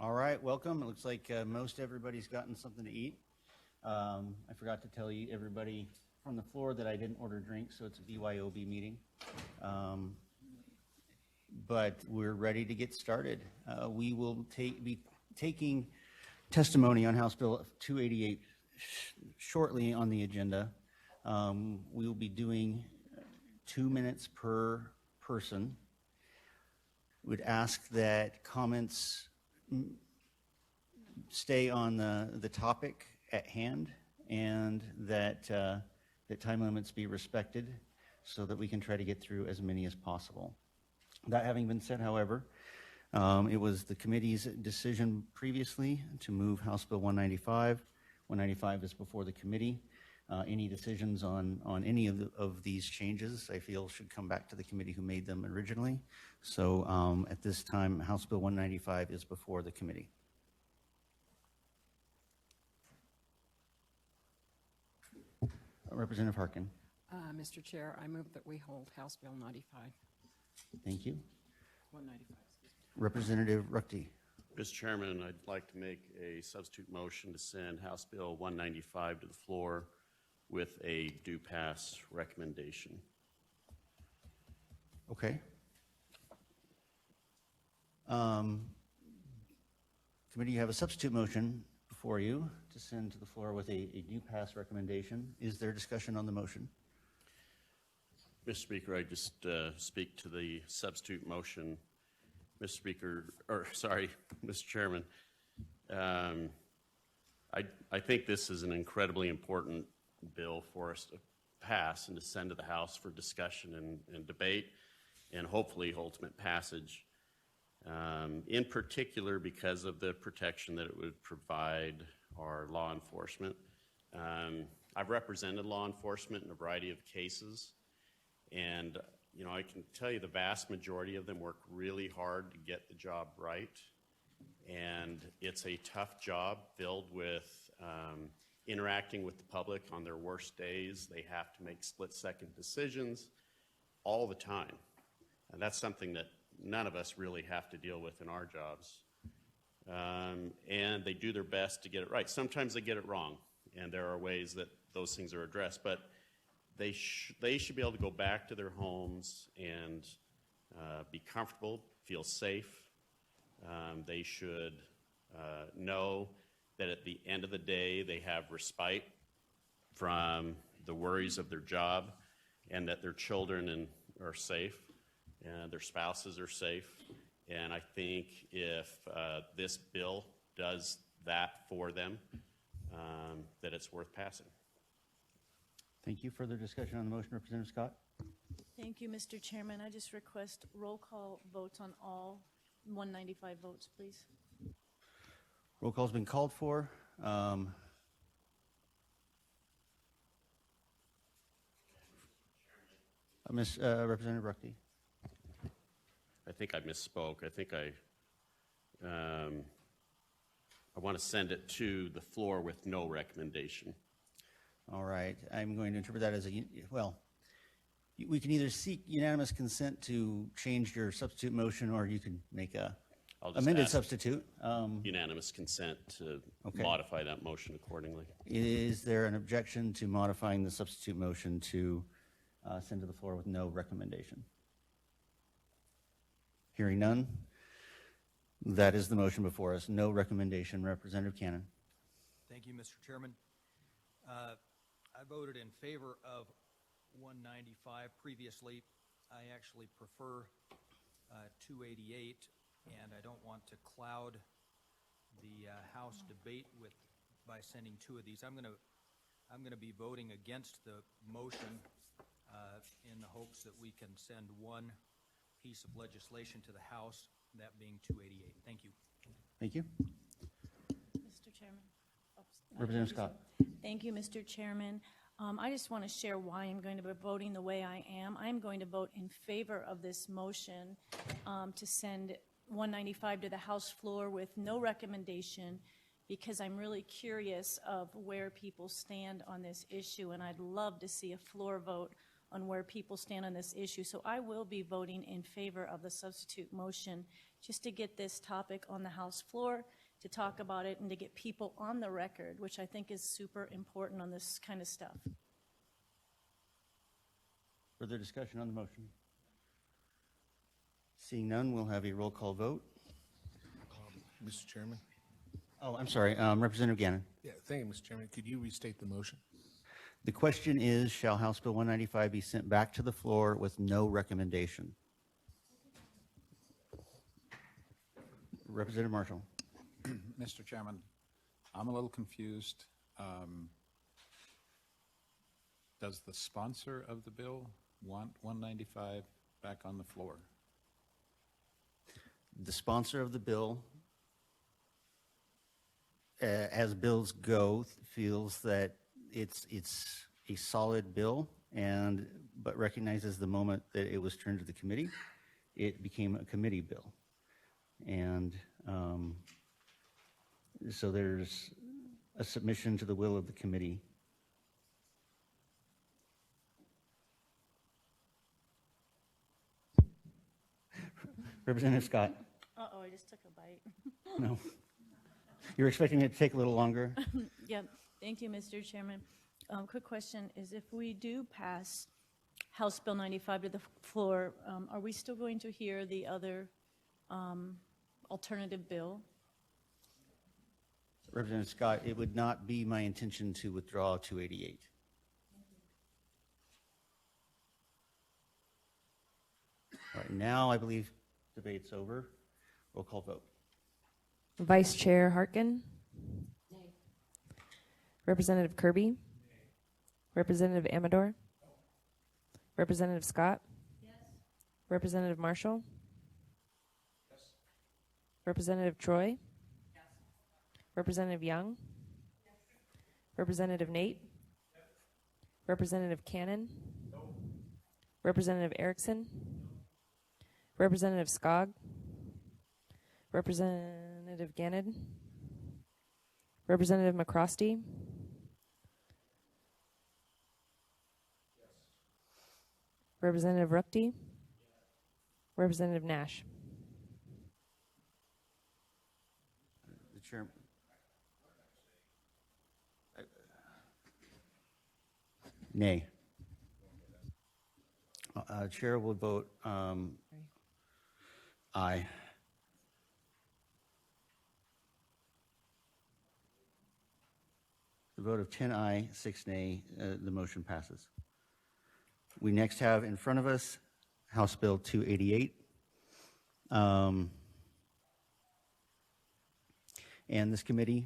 All right, welcome. It looks like most everybody's gotten something to eat. I forgot to tell you, everybody from the floor, that I didn't order drinks, so it's a BYOB meeting. But we're ready to get started. We will be taking testimony on House Bill 288 shortly on the agenda. We will be doing 2 minutes per person. Would ask that comments stay on the topic at hand, and that time limits be respected so that we can try to get through as many as possible. That having been said, however, it was the committee's decision previously to move House Bill 195. 195 is before the committee. Any decisions on any of these changes, I feel, should come back to the committee who made them originally. So at this time, House Bill 195 is before the committee. Representative Harkin. Mr. Chair, I move that we hold House Bill 95. Thank you. 195. Representative Ruckty. Mr. Chairman, I'd like to make a substitute motion to send House Bill 195 to the floor with a due pass recommendation. Okay. Committee, you have a substitute motion before you to send to the floor with a due pass recommendation. Is there discussion on the motion? Mr. Speaker, I just speak to the substitute motion. Mr. Chairman, I think this is an incredibly important bill for us to pass and to send to the House for discussion and debate, and hopefully ultimate passage, in particular because of the protection that it would provide our law enforcement. I've represented law enforcement in a variety of cases, and I can tell you the vast majority of them work really hard to get the job right, and it's a tough job filled with interacting with the public on their worst days. They have to make split-second decisions all the time, and that's something that none of us really have to deal with in our jobs. And they do their best to get it right. Sometimes they get it wrong, and there are ways that those things are addressed, but they should be able to go back to their homes and be comfortable, feel safe. They should know that at the end of the day they have respite from the worries of their job, and that their children are safe and their spouses are safe. And I think if this bill does that for them, that it's worth passing. Thank you. Further discussion on the motion, Representative Scott? Thank you, Mr. Chairman. I just request roll call votes on all 195 votes, please. Roll call's been called for. Representative Ruckty. I think I misspoke. I think I want to send it to the floor with no recommendation. All right. I'm going to interpret that as we can either seek unanimous consent to change your substitute motion, or you can make a amended substitute. Unanimous consent to Okay. modify that motion accordingly. Is there an objection to modifying the substitute motion to send to the floor with no recommendation? Hearing none, that is the motion before us. No recommendation. Representative Cannon. Thank you, Mr. Chairman. I voted in favor of 195 previously. I actually prefer 288, and I don't want to cloud the House debate by sending two of these. I'm going to be voting against the motion in the hopes that we can send one piece of legislation to the House, that being 288. Thank you. Thank you. Mr. Chairman. Representative Scott. Thank you, Mr. Chairman. I just want to share why I'm going to be voting the way I am. I'm going to vote in favor of this motion to send 195 to the House floor with no recommendation, because I'm really curious of where people stand on this issue, and I'd love to see a floor vote on where people stand on this issue. So I will be voting in favor of the substitute motion just to get this topic on the House floor, to talk about it, and to get people on the record, which I think is super important on this kind of stuff. Further discussion on the motion? Seeing none, we'll have a roll call vote. Mr. Chairman? Oh, I'm sorry, Representative Gannon. Yeah, thank you, Mr. Chairman. Could you restate the motion? The question is, shall House Bill 195 be sent back to the floor with no recommendation? Representative Marshall. Mr. Chairman, I'm a little confused. Does the sponsor of the bill want 195 back on the floor? The sponsor of the bill, as bills go, feels that it's a solid bill, but recognizes the moment that it was turned to the committee, it became a committee bill. And so there's a submission to the will of the committee. Representative Scott? Uh-oh, I just took a bite. No. You were expecting it to take a little longer? Yeah, thank you, Mr. Chairman. Quick question is, if we do pass House Bill 95 to the floor, are we still going to hear the other alternative bill? Representative Scott, it would not be my intention to withdraw 288. All right, now I believe debate's over. Roll call vote. Vice Chair Harkin. Representative Kirby. Representative Amador. Representative Scott. Representative Marshall. Representative Troy. Representative Young. Representative Nate. Representative Cannon. Representative Erickson. Representative Skog. Representative Gannon. Representative McCrosty. Representative Ruchti. Representative Nash. The chair. Nay. Chair will vote aye. The vote of 10 aye, 6 nay, the motion passes. We next have in front of us House Bill 288. And this committee,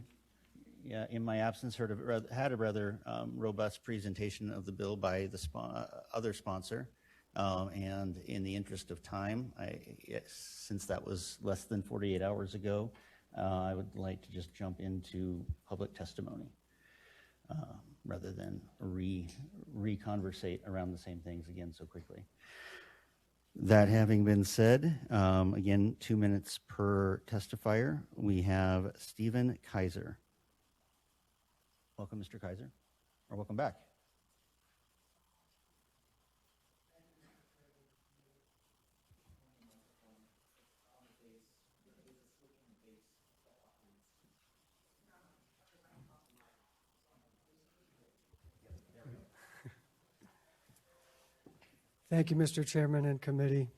in my absence, had a rather robust presentation of the bill by the other sponsor. And in the interest of time, since that was less than 48 hours ago, I would like to just jump into public testimony rather than re-conversate around the same things again so quickly. That having been said, again, 2 minutes per testifier. We have Stephen Kaiser. Welcome, Mr. Kaiser, or welcome back. Thank you, Mr. Chairman and committee.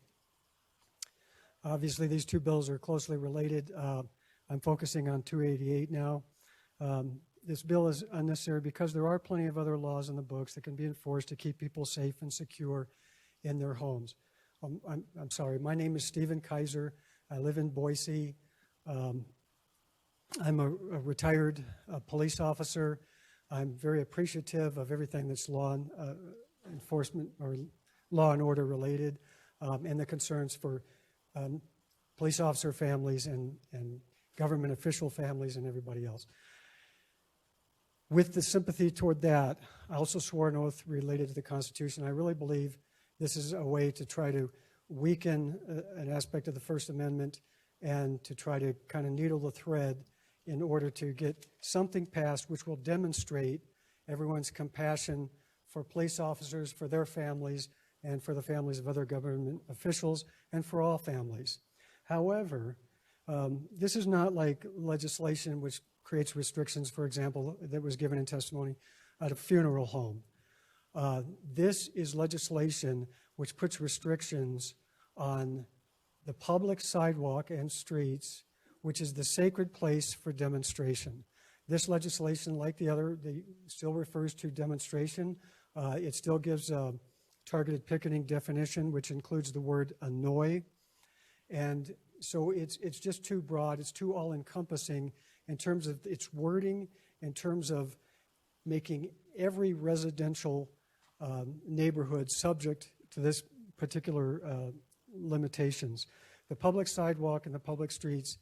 Obviously, these two bills are closely related. I'm focusing on 288 now. This bill is unnecessary because there are plenty of other laws in the books that can be enforced to keep people safe and secure in their homes. I'm sorry, my name is Stephen Kaiser. I live in Boise. I'm a retired police officer. I'm very appreciative of everything that's law enforcement or law and order related, and the concerns for police officer families and government official families and everybody else. With the sympathy toward that, I also swore an oath related to the Constitution. I really believe this is a way to try to weaken an aspect of the First Amendment and to try to kind of needle the thread in order to get something passed which will demonstrate everyone's compassion for police officers, for their families, and for the families of other government officials, and for all families. However, this is not like legislation which creates restrictions, for example, that was given in testimony at a funeral home. This is legislation which puts restrictions on the public sidewalk and streets, which is the sacred place for demonstration. This legislation, like the other, still refers to demonstration. It still gives a targeted picketing definition, which includes the word annoy. And so it's just too broad, it's too all-encompassing in terms of its wording, in terms of making every residential neighborhood subject to this particular limitations. The public sidewalk and the public streets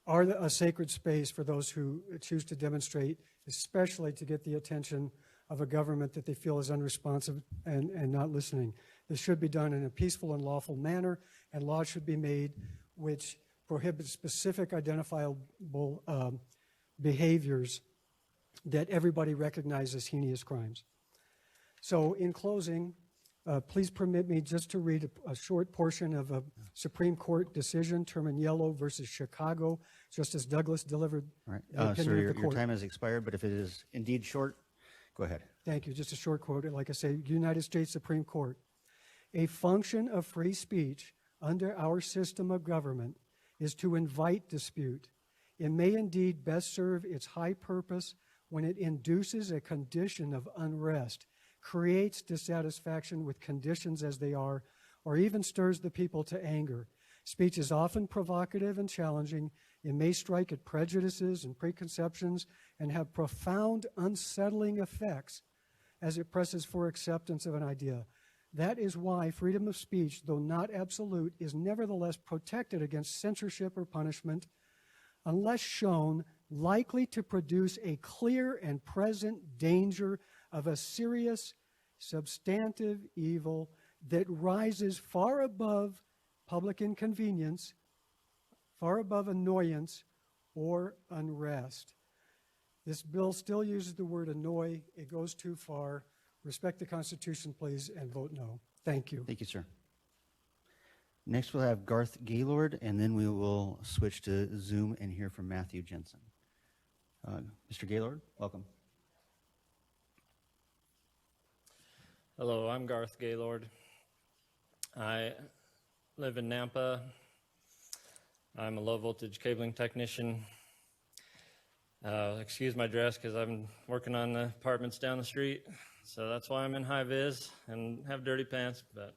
are a sacred space for those who choose to demonstrate, especially to get the attention of a government that they feel is unresponsive and not listening. This should be done in a peaceful and lawful manner, and laws should be made which prohibit specific identifiable behaviors that everybody recognizes heinous crimes. So in closing, please permit me just to read a short portion of a Supreme Court decision, Terminiello versus Chicago. Justice Douglas delivered All right. the opinion Sir, of the your court. time has expired, but if it is indeed short, go ahead. Thank you. Just a short quote. Like I say, United States Supreme Court. A function of free speech under our system of government is to invite dispute. It may indeed best serve its high purpose when it induces a condition of unrest, creates dissatisfaction with conditions as they are, or even stirs the people to anger. Speech is often provocative and challenging. It may strike at prejudices and preconceptions and have profound unsettling effects as it presses for acceptance of an idea. That is why freedom of speech, though not absolute, is nevertheless protected against censorship or punishment unless shown likely to produce a clear and present danger of a serious, substantive evil that rises far above public inconvenience, far above annoyance or unrest. This bill still uses the word annoy. It goes too far. Respect the Constitution, please, and vote no. Thank you. Thank you, sir. Next, we'll have Garth Gaylord, and then we will switch to Zoom and hear from Matthew Jensen. Mr. Gaylord, welcome. Hello, I'm Garth Gaylord. I live in Nampa. I'm a low-voltage cabling technician. Excuse my dress because I'm working on the apartments down the street, so that's why I'm in high-vis and have dirty pants. But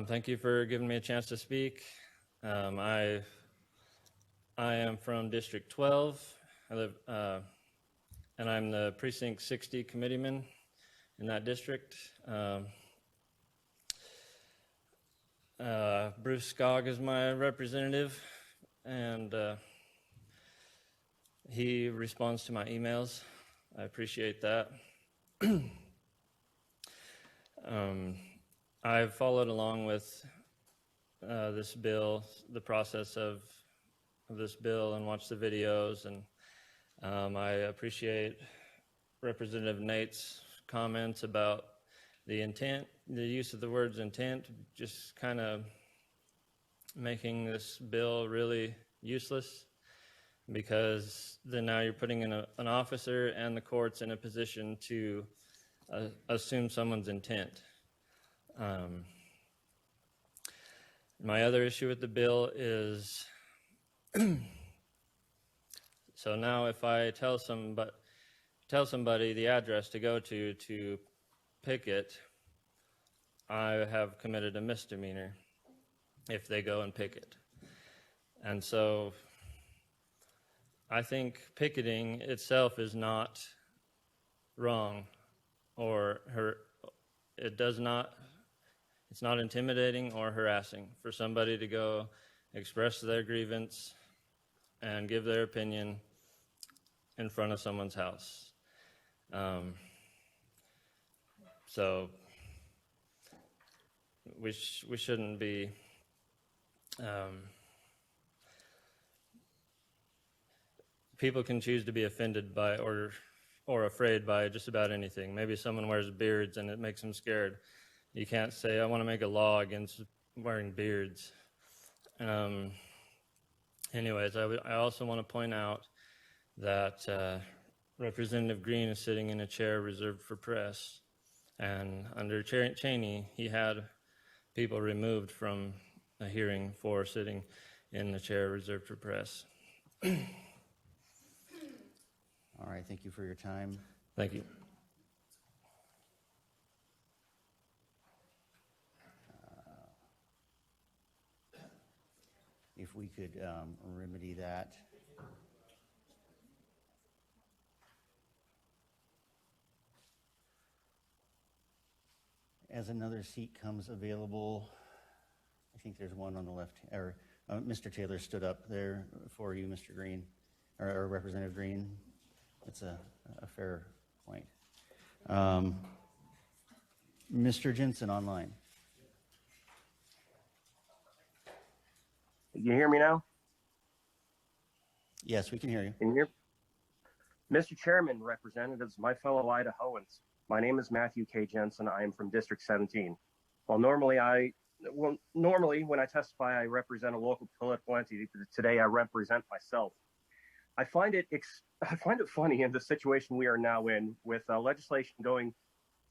thank you for giving me a chance to speak. I am from District 12. I live, and I'm the Precinct 60 committeeman in that district. Bruce Skog is my representative, and he responds to my emails. I appreciate that. I've followed along with this bill, the process of this bill, and watched the videos, and I appreciate Representative Nate's comments about the intent, the use of the words intent, just kind of making this bill really useless, because then now you're putting in an officer and the courts in a position to assume someone's intent. My other issue with the bill is, so now if I tell somebody the address to go to picket, I have committed a misdemeanor if they go and picket. And so I think picketing itself is not wrong, or it's not intimidating or harassing for somebody to go express their grievance and give their opinion in front of someone's house. So we shouldn't be people can choose to be offended by or afraid by just about anything. Maybe someone wears beards and it makes them scared. You can't say, I want to make a law against wearing beards. Anyways, I also want to point out that Representative Green is sitting in a chair reserved for press. And under Cheney, he had people removed from a hearing for sitting in the chair reserved for press. All right, thank you for your time. Thank you. If we could remedy that. As another seat comes available, I think there's one on the left, or Mr. Taylor stood up there for you, Mr. Green, or Representative Green. That's a fair point. Mr. Jensen online. You hear me now? Yes, we can hear you. Can you hear? Mr. Chairman, representatives, my fellow Idahoans, my name is Matthew K. Jensen. I am from District 17. While normally when I testify, I represent a local political entity. Today, I represent myself. I find it funny in the situation we are now in, with legislation going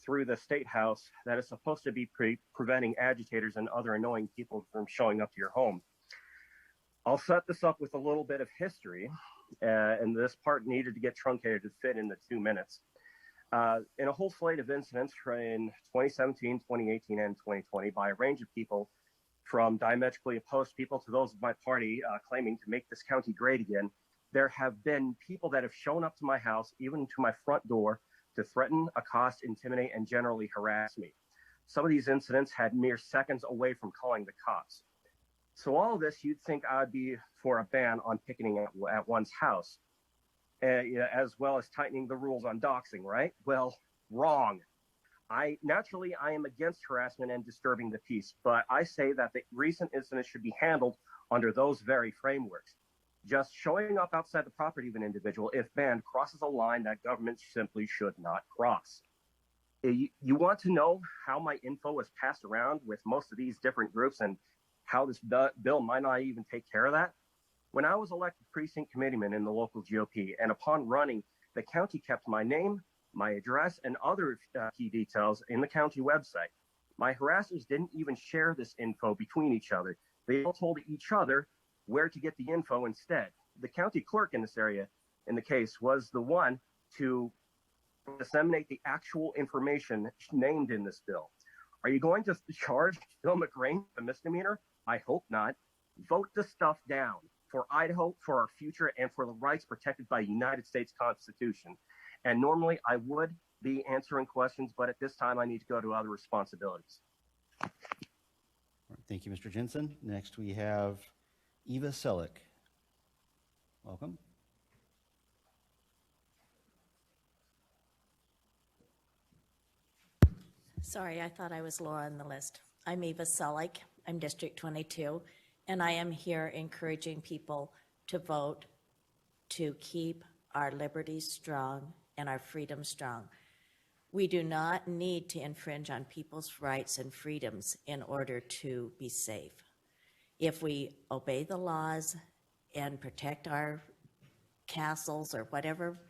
through the State House that is supposed to be preventing agitators and other annoying people from showing up to your home. I'll set this up with a little bit of history, and this part needed to get truncated to fit in the 2 minutes. In a whole slate of incidents in 2017, 2018, and 2020 by a range of people, from diametrically opposed people to those of my party claiming to make this county great again, there have been people that have shown up to my house, even to my front door, to threaten, accost, intimidate, and generally harass me. Some of these incidents had mere seconds away from calling the cops. So all of this, you'd think I'd be for a ban on picketing at one's house, as well as tightening the rules on doxing, right? Well, wrong. I am against harassment and disturbing the peace, but I say that the recent incidents should be handled under those very frameworks. Just showing up outside the property of an individual, if banned, crosses a line that government simply should not cross. You want to know how my info was passed around with most of these different groups and how this bill might not even take care of that? When I was elected precinct committeeman in the local GOP, and upon running, the county kept my name, my address, and other key details in the county website. My harassers didn't even share this info between each other. They all told each other where to get the info instead. The county clerk in this area, in the case, was the one to disseminate the actual information named in this bill. Are you going to charge Bill McRae a misdemeanor? I hope not. Vote the stuff down for Idaho, for our future, and for the rights protected by the United States Constitution. And normally I would be answering questions, but at this time I need to go to other responsibilities. Thank you, Mr. Jensen. Next we have Eva Selleck. Welcome. Sorry, I thought I was lower on the list. I'm Eva Selleck. I'm District 22, and I am here encouraging people to vote to keep our liberties strong and our freedoms strong. We do not need to infringe on people's rights and freedoms in order to be safe. If we obey the laws and protect our castles or whatever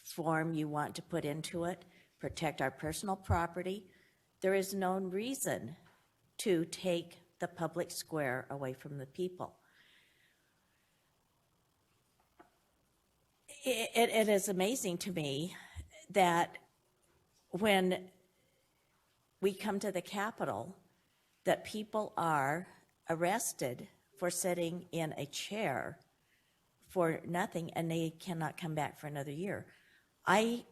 form you want to put into it, protect our personal property, there is no reason to take the public square away from the people. It is amazing to me that when we come to the Capitol, that people are arrested for sitting in a chair for nothing and they cannot come back for another year. It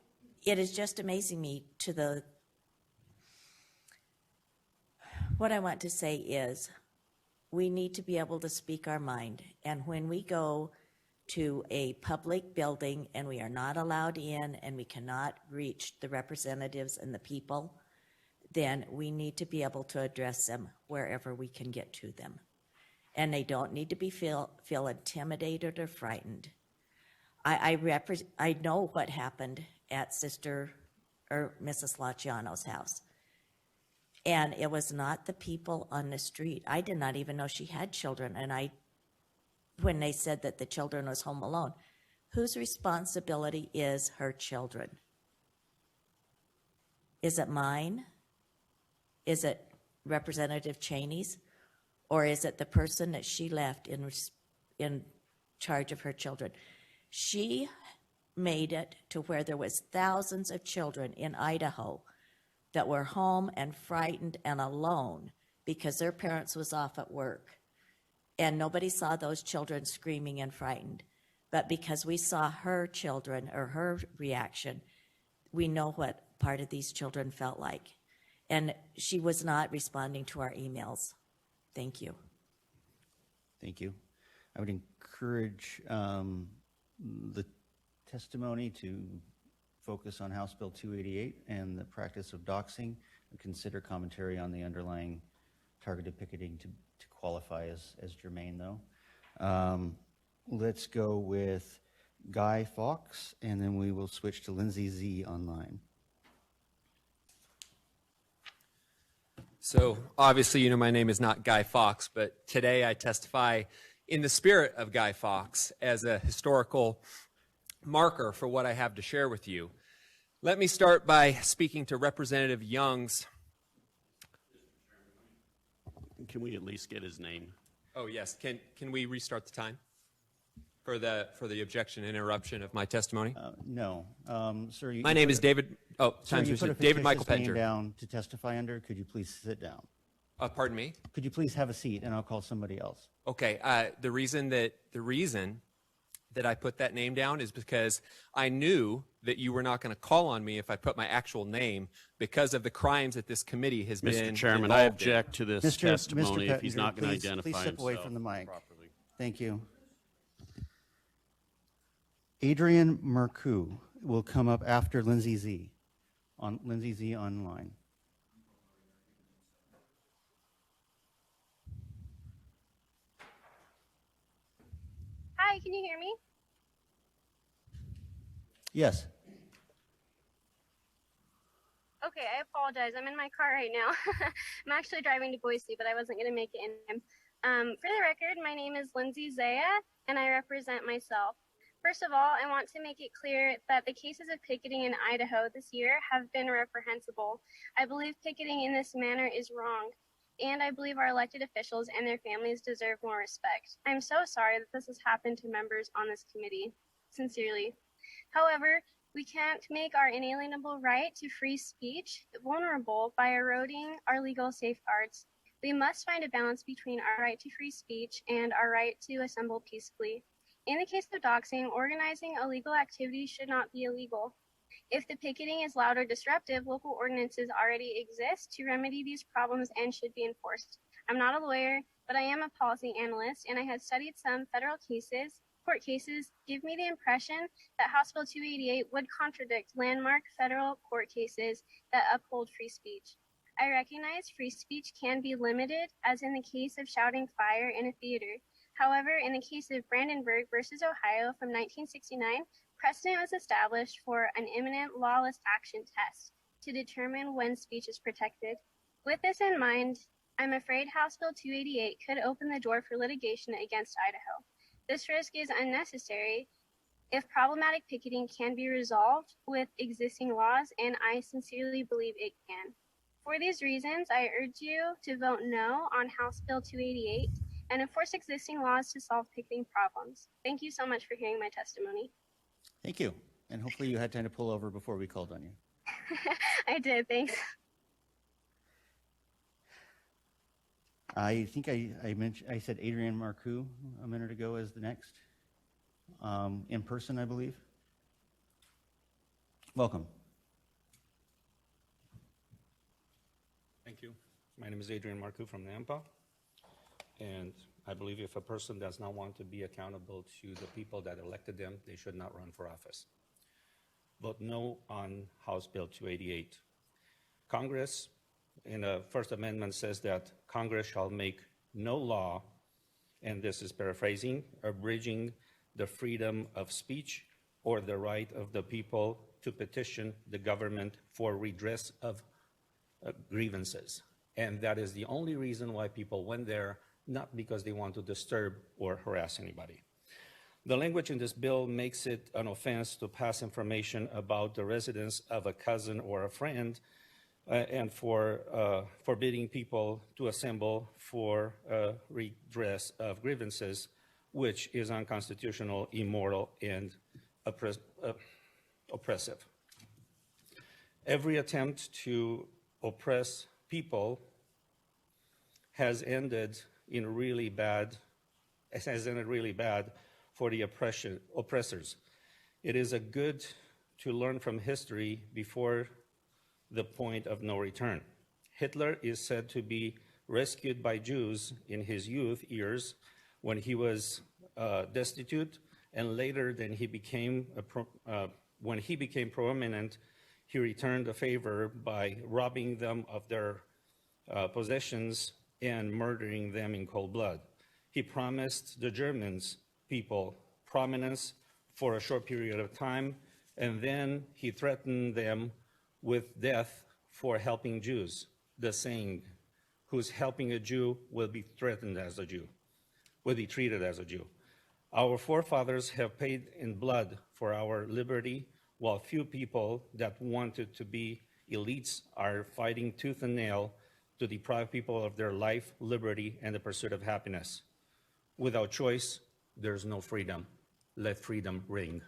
is just amazing me to what I want to say is we need to be able to speak our mind. And when we go to a public building and we are not allowed in and we cannot reach the representatives and the people, then we need to be able to address them wherever we can get to them. And they don't need to be feel intimidated or frightened. I know what happened at Sister or Mrs. Laciano's house. And it was not the people on the street. I did not even know she had children. And when they said that the children was home alone, whose responsibility is her children? Is it mine? Is it Representative Cheney's? Or is it the person that she left in charge of her children? She made it to where there was thousands of children in Idaho that were home and frightened and alone because their parents was off at work. And nobody saw those children screaming and frightened. But because we saw her children or her reaction, we know what part of these children felt like. And she was not responding to our emails. Thank you. Thank you. I would encourage the testimony to focus on House Bill 288 and the practice of doxing, and consider commentary on the underlying targeted picketing to qualify as germane, though. Let's go with Guy Fawkes, and then we will switch to Lindsay Z online. So obviously, you know, my name is not Guy Fawkes, but today I testify in the spirit of Guy Fawkes as a historical marker for what I have to share with you. Let me start by speaking to Representative Young's. Can we at least get his name? Oh, yes. Can we restart the time for the objection and interruption of my testimony? No. Sir, my name is David. Oh, sir, time's you put a David Michael fictitious name Pettinger. down to testify under. Could you please sit down? Pardon me? Could you please have a seat, and I'll call somebody else. Okay. The reason that I put that name down is because I knew that you were not going to call on me if I put my actual name because of the crimes that this committee has been Mr. Chairman, I involved in. object to this testimony if he's not going to identify please step away himself from the mic. properly. Thank you. Adrian Marcoux will come up after Lindsay Z. Lindsay Z online. Hi, can you hear me? Yes. Okay, I apologize. I'm in my car right now. I'm actually driving to Boise, but I wasn't going to make it in time. For the record, my name is Lindsay Zaya, and I represent myself. First of all, I want to make it clear that the cases of picketing in Idaho this year have been reprehensible. I believe picketing in this manner is wrong, and I believe our elected officials and their families deserve more respect. I'm so sorry that this has happened to members on this committee. Sincerely. However, we can't make our inalienable right to free speech vulnerable by eroding our legal safeguards. We must find a balance between our right to free speech and our right to assemble peacefully. In the case of doxing, organizing illegal activities should not be illegal. If the picketing is loud or disruptive, local ordinances already exist to remedy these problems and should be enforced. I'm not a lawyer, but I am a policy analyst, and I have studied some federal cases. Court cases give me the impression that House Bill 288 would contradict landmark federal court cases that uphold free speech. I recognize free speech can be limited, as in the case of shouting fire in a theater. However, in the case of Brandenburg versus Ohio from 1969, precedent was established for an imminent lawless action test to determine when speech is protected. With this in mind, I'm afraid House Bill 288 could open the door for litigation against Idaho. This risk is unnecessary if problematic picketing can be resolved with existing laws, and I sincerely believe it can. For these reasons, I urge you to vote no on House Bill 288 and enforce existing laws to solve picketing problems. Thank you so much for hearing my testimony. Thank you. And hopefully you had time to pull over before we called on you. I did, thanks. I think I said Adrian Marcoux a minute ago as the next. In person, I believe. Welcome. Thank you. My name is Adrian Marcoux from Nampa. And I believe if a person does not want to be accountable to the people that elected them, they should not run for office. Vote no on House Bill 288. Congress, in the First Amendment, says that Congress shall make no law, and this is paraphrasing, abridging the freedom of speech or the right of the people to petition the government for redress of grievances. And that is the only reason why people went there, not because they want to disturb or harass anybody. The language in this bill makes it an offense to pass information about the residence of a cousin or a friend, and for forbidding people to assemble for redress of grievances, which is unconstitutional, immoral, and oppressive. Every attempt to oppress people has ended really bad for the oppressors. It is a good to learn from history before the point of no return. Hitler is said to be rescued by Jews in his youth years when he was destitute, and later when he became prominent, he returned the favor by robbing them of their possessions and murdering them in cold blood. He promised the Germans people prominence for a short period of time, and then he threatened them with death for helping Jews. The saying, who's helping a Jew will be threatened as a Jew, will be treated as a Jew. Our forefathers have paid in blood for our liberty, while few people that wanted to be elites are fighting tooth and nail to deprive people of their life, liberty, and the pursuit of happiness. Without choice, there's no freedom. Let freedom ring.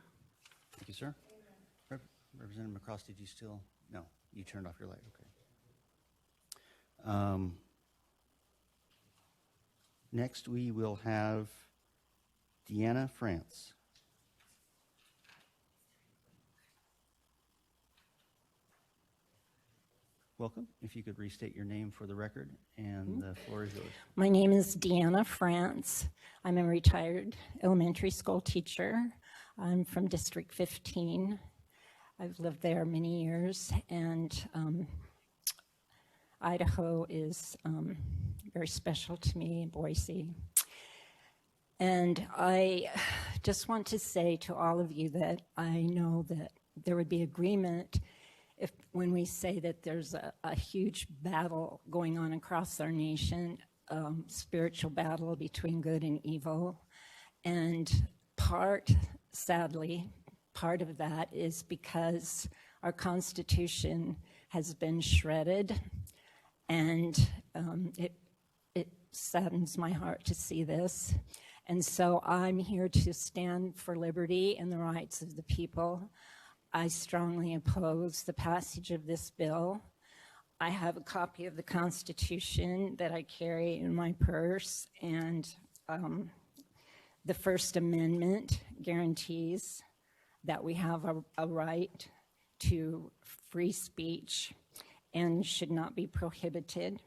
Thank you, sir. Representative McCross, did you still? No, you turned off your light. Okay. Next, we will have Deanna France. Welcome. If you could restate your name for the record, and the floor is yours. My name is Deanna France. I'm a retired elementary school teacher. I'm from District 15. I've lived there many years, and Idaho is very special to me, Boise. And I just want to say to all of you that I know that there would be agreement when we say that there's a huge battle going on across our nation, spiritual battle between good and evil. And sadly, part of that is because our Constitution has been shredded, and it saddens my heart to see this. And so I'm here to stand for liberty and the rights of the people. I strongly oppose the passage of this bill. I have a copy of the Constitution that I carry in my purse, and the First Amendment guarantees that we have a right to free speech and should not be prohibited.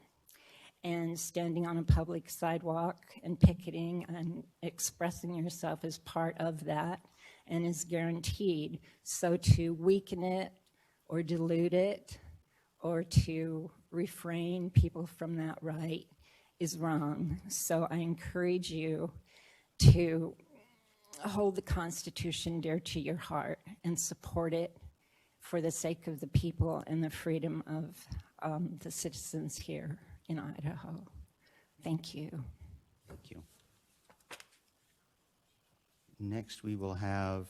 And standing on a public sidewalk and picketing and expressing yourself is part of that and is guaranteed. So to weaken it or dilute it or to refrain people from that right is wrong. So I encourage you to hold the Constitution dear to your heart and support it for the sake of the people and the freedom of the citizens here in Idaho. Thank you. Thank you. Next, we will have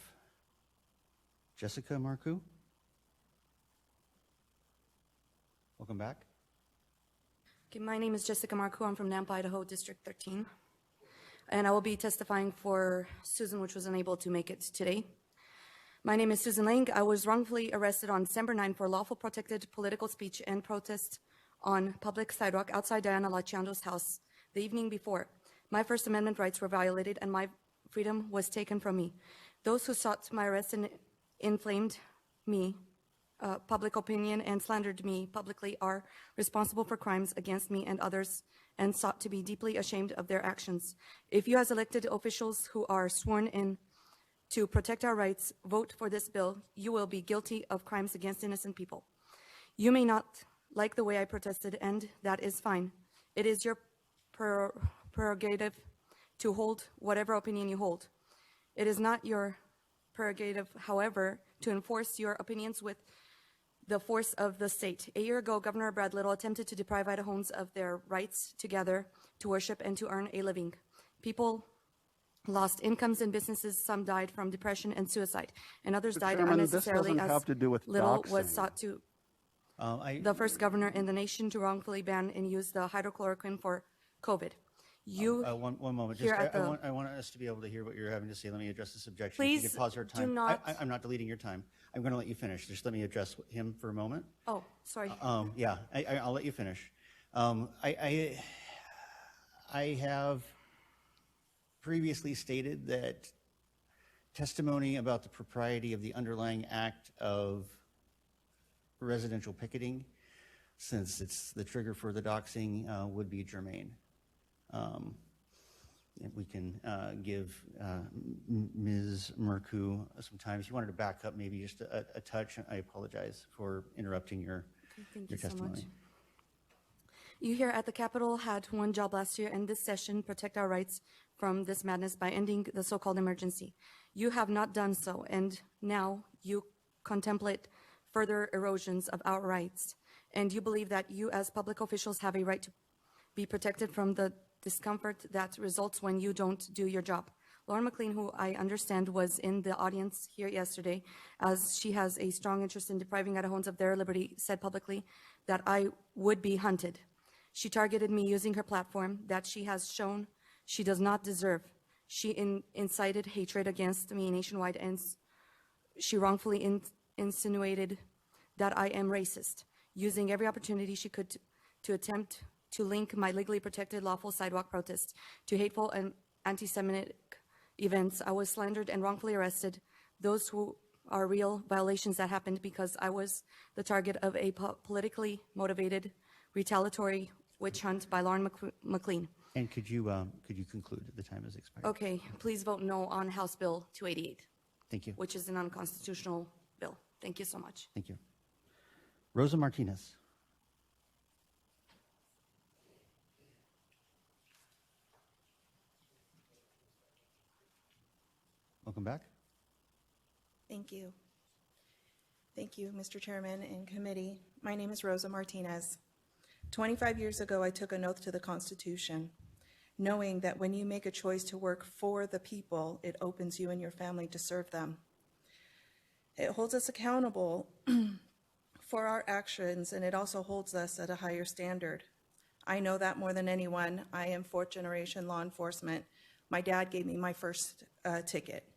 Jessica Marcoux. Welcome back. Okay, my name is Jessica Marcoux. I'm from Nampa, Idaho, District 13. And I will be testifying for Susan, which was unable to make it today. My name is Susan Lang. I was wrongfully arrested on December 9 for lawful protected political speech and protest on public sidewalk outside Diana Lachando's house the evening before. My First Amendment rights were violated and my freedom was taken from me. Those who sought my arrest and inflamed me, public opinion, and slandered me publicly are responsible for crimes against me and others and sought to be deeply ashamed of their actions. If you as elected officials who are sworn in to protect our rights vote for this bill, you will be guilty of crimes against innocent people. You may not like the way I protested, and that is fine. It is your prerogative to hold whatever opinion you hold. It is not your prerogative, however, to enforce your opinions with the force of the state. A year ago, Governor Brad Little attempted to deprive Idahoans of their rights to gather, to worship, and to earn a living. People lost incomes and businesses. Some died from depression and suicide, and others died Chairman, this unnecessarily doesn't have to do with Little was doxing. sought to the first governor in the nation to wrongfully ban and use the hydrochloroquine for COVID. You one moment. here Just, at the I want us to be able to hear what you're having to say. Let me address this objection. Please If you could pause our do time. not- I'm not deleting your time. I'm going to let you finish. Just let me address him for a moment. Oh, sorry. Yeah, I'll let you finish. I have previously stated that testimony about the propriety of the underlying act of residential picketing, since it's the trigger for the doxing, would be germane. If we can give Ms. Merku some time. If you wanted to back up maybe just a touch, I apologize for interrupting your Thank you testimony. so much. You here at the Capitol had one job last year, and this session protect our rights from this madness by ending the so-called emergency. You have not done so, and now you contemplate further erosions of our rights. And you believe that you as public officials have a right to be protected from the discomfort that results when you don't do your job. Lauren McLean, who I understand was in the audience here yesterday, as she has a strong interest in depriving Idahoans of their liberty, said publicly that I would be hunted. She targeted me using her platform that she has shown she does not deserve. She incited hatred against me nationwide, and she wrongfully insinuated that I am racist, using every opportunity she could to attempt to link my legally protected lawful sidewalk protests to hateful and anti-Semitic events. I was slandered and wrongfully arrested. Those who are real violations that happened because I was the target of a politically motivated retaliatory witch hunt by Lauren McLean. And could you conclude? The time has expired. Okay, please vote no on House Bill 288. Thank you. Which is an unconstitutional bill. Thank you so much. Thank you. Rosa Martinez. Welcome back. Thank you. Thank you, Mr. Chairman and committee. My name is Rosa Martinez. 25 years ago, I took an oath to the Constitution, knowing that when you make a choice to work for the people, it opens you and your family to serve them. It holds us accountable for our actions, and it also holds us at a higher standard. I know that more than anyone. I am fourth generation law enforcement. My dad gave me my first ticket.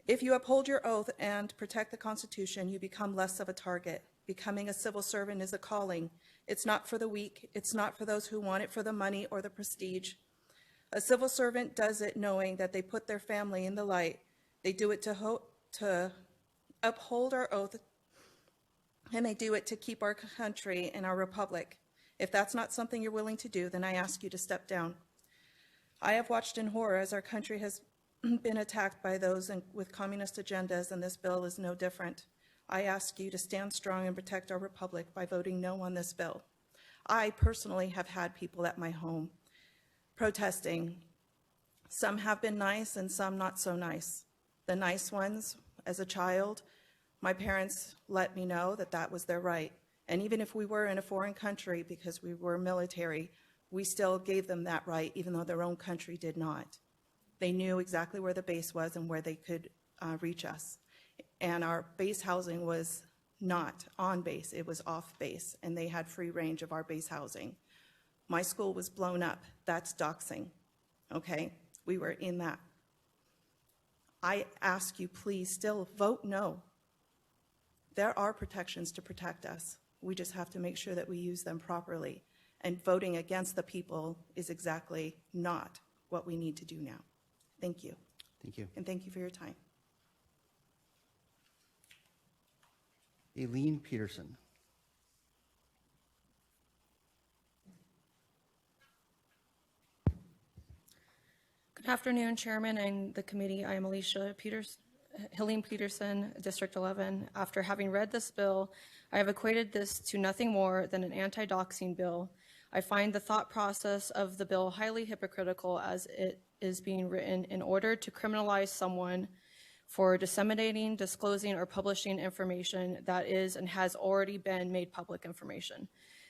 If you uphold your oath and protect the Constitution, you become less of a target. Becoming a civil servant is a calling. It's not for the weak. It's not for those who want it for the money or the prestige. A civil servant does it knowing that they put their family in the light. They do it to uphold our oath, and they do it to keep our country and our republic. If that's not something you're willing to do, then I ask you to step down. I have watched in horror as our country has been attacked by those with communist agendas, and this bill is no different. I ask you to stand strong and protect our republic by voting no on this bill. I personally have had people at my home protesting. Some have been nice and some not so nice. The nice ones, as a child, my parents let me know that that was their right. And even if we were in a foreign country because we were military, we still gave them that right, even though their own country did not. They knew exactly where the base was and where they could reach us. And our base housing was not on base, it was off base, and they had free range of our base housing. My school was blown up. That's doxing, okay? We were in that. I ask you, please still vote no. There are protections to protect us. We just have to make sure that we use them properly. And voting against the people is exactly not what we need to do now. Thank you. Thank you. And thank you for your time. Aileen Peterson. Good afternoon, Chairman and the committee. I am Helene Peterson, District 11. After having read this bill, I have equated this to nothing more than an anti-doxing bill. I find the thought process of the bill highly hypocritical, as it is being written in order to criminalize someone for disseminating, disclosing, or publishing information that is and has already been made public information.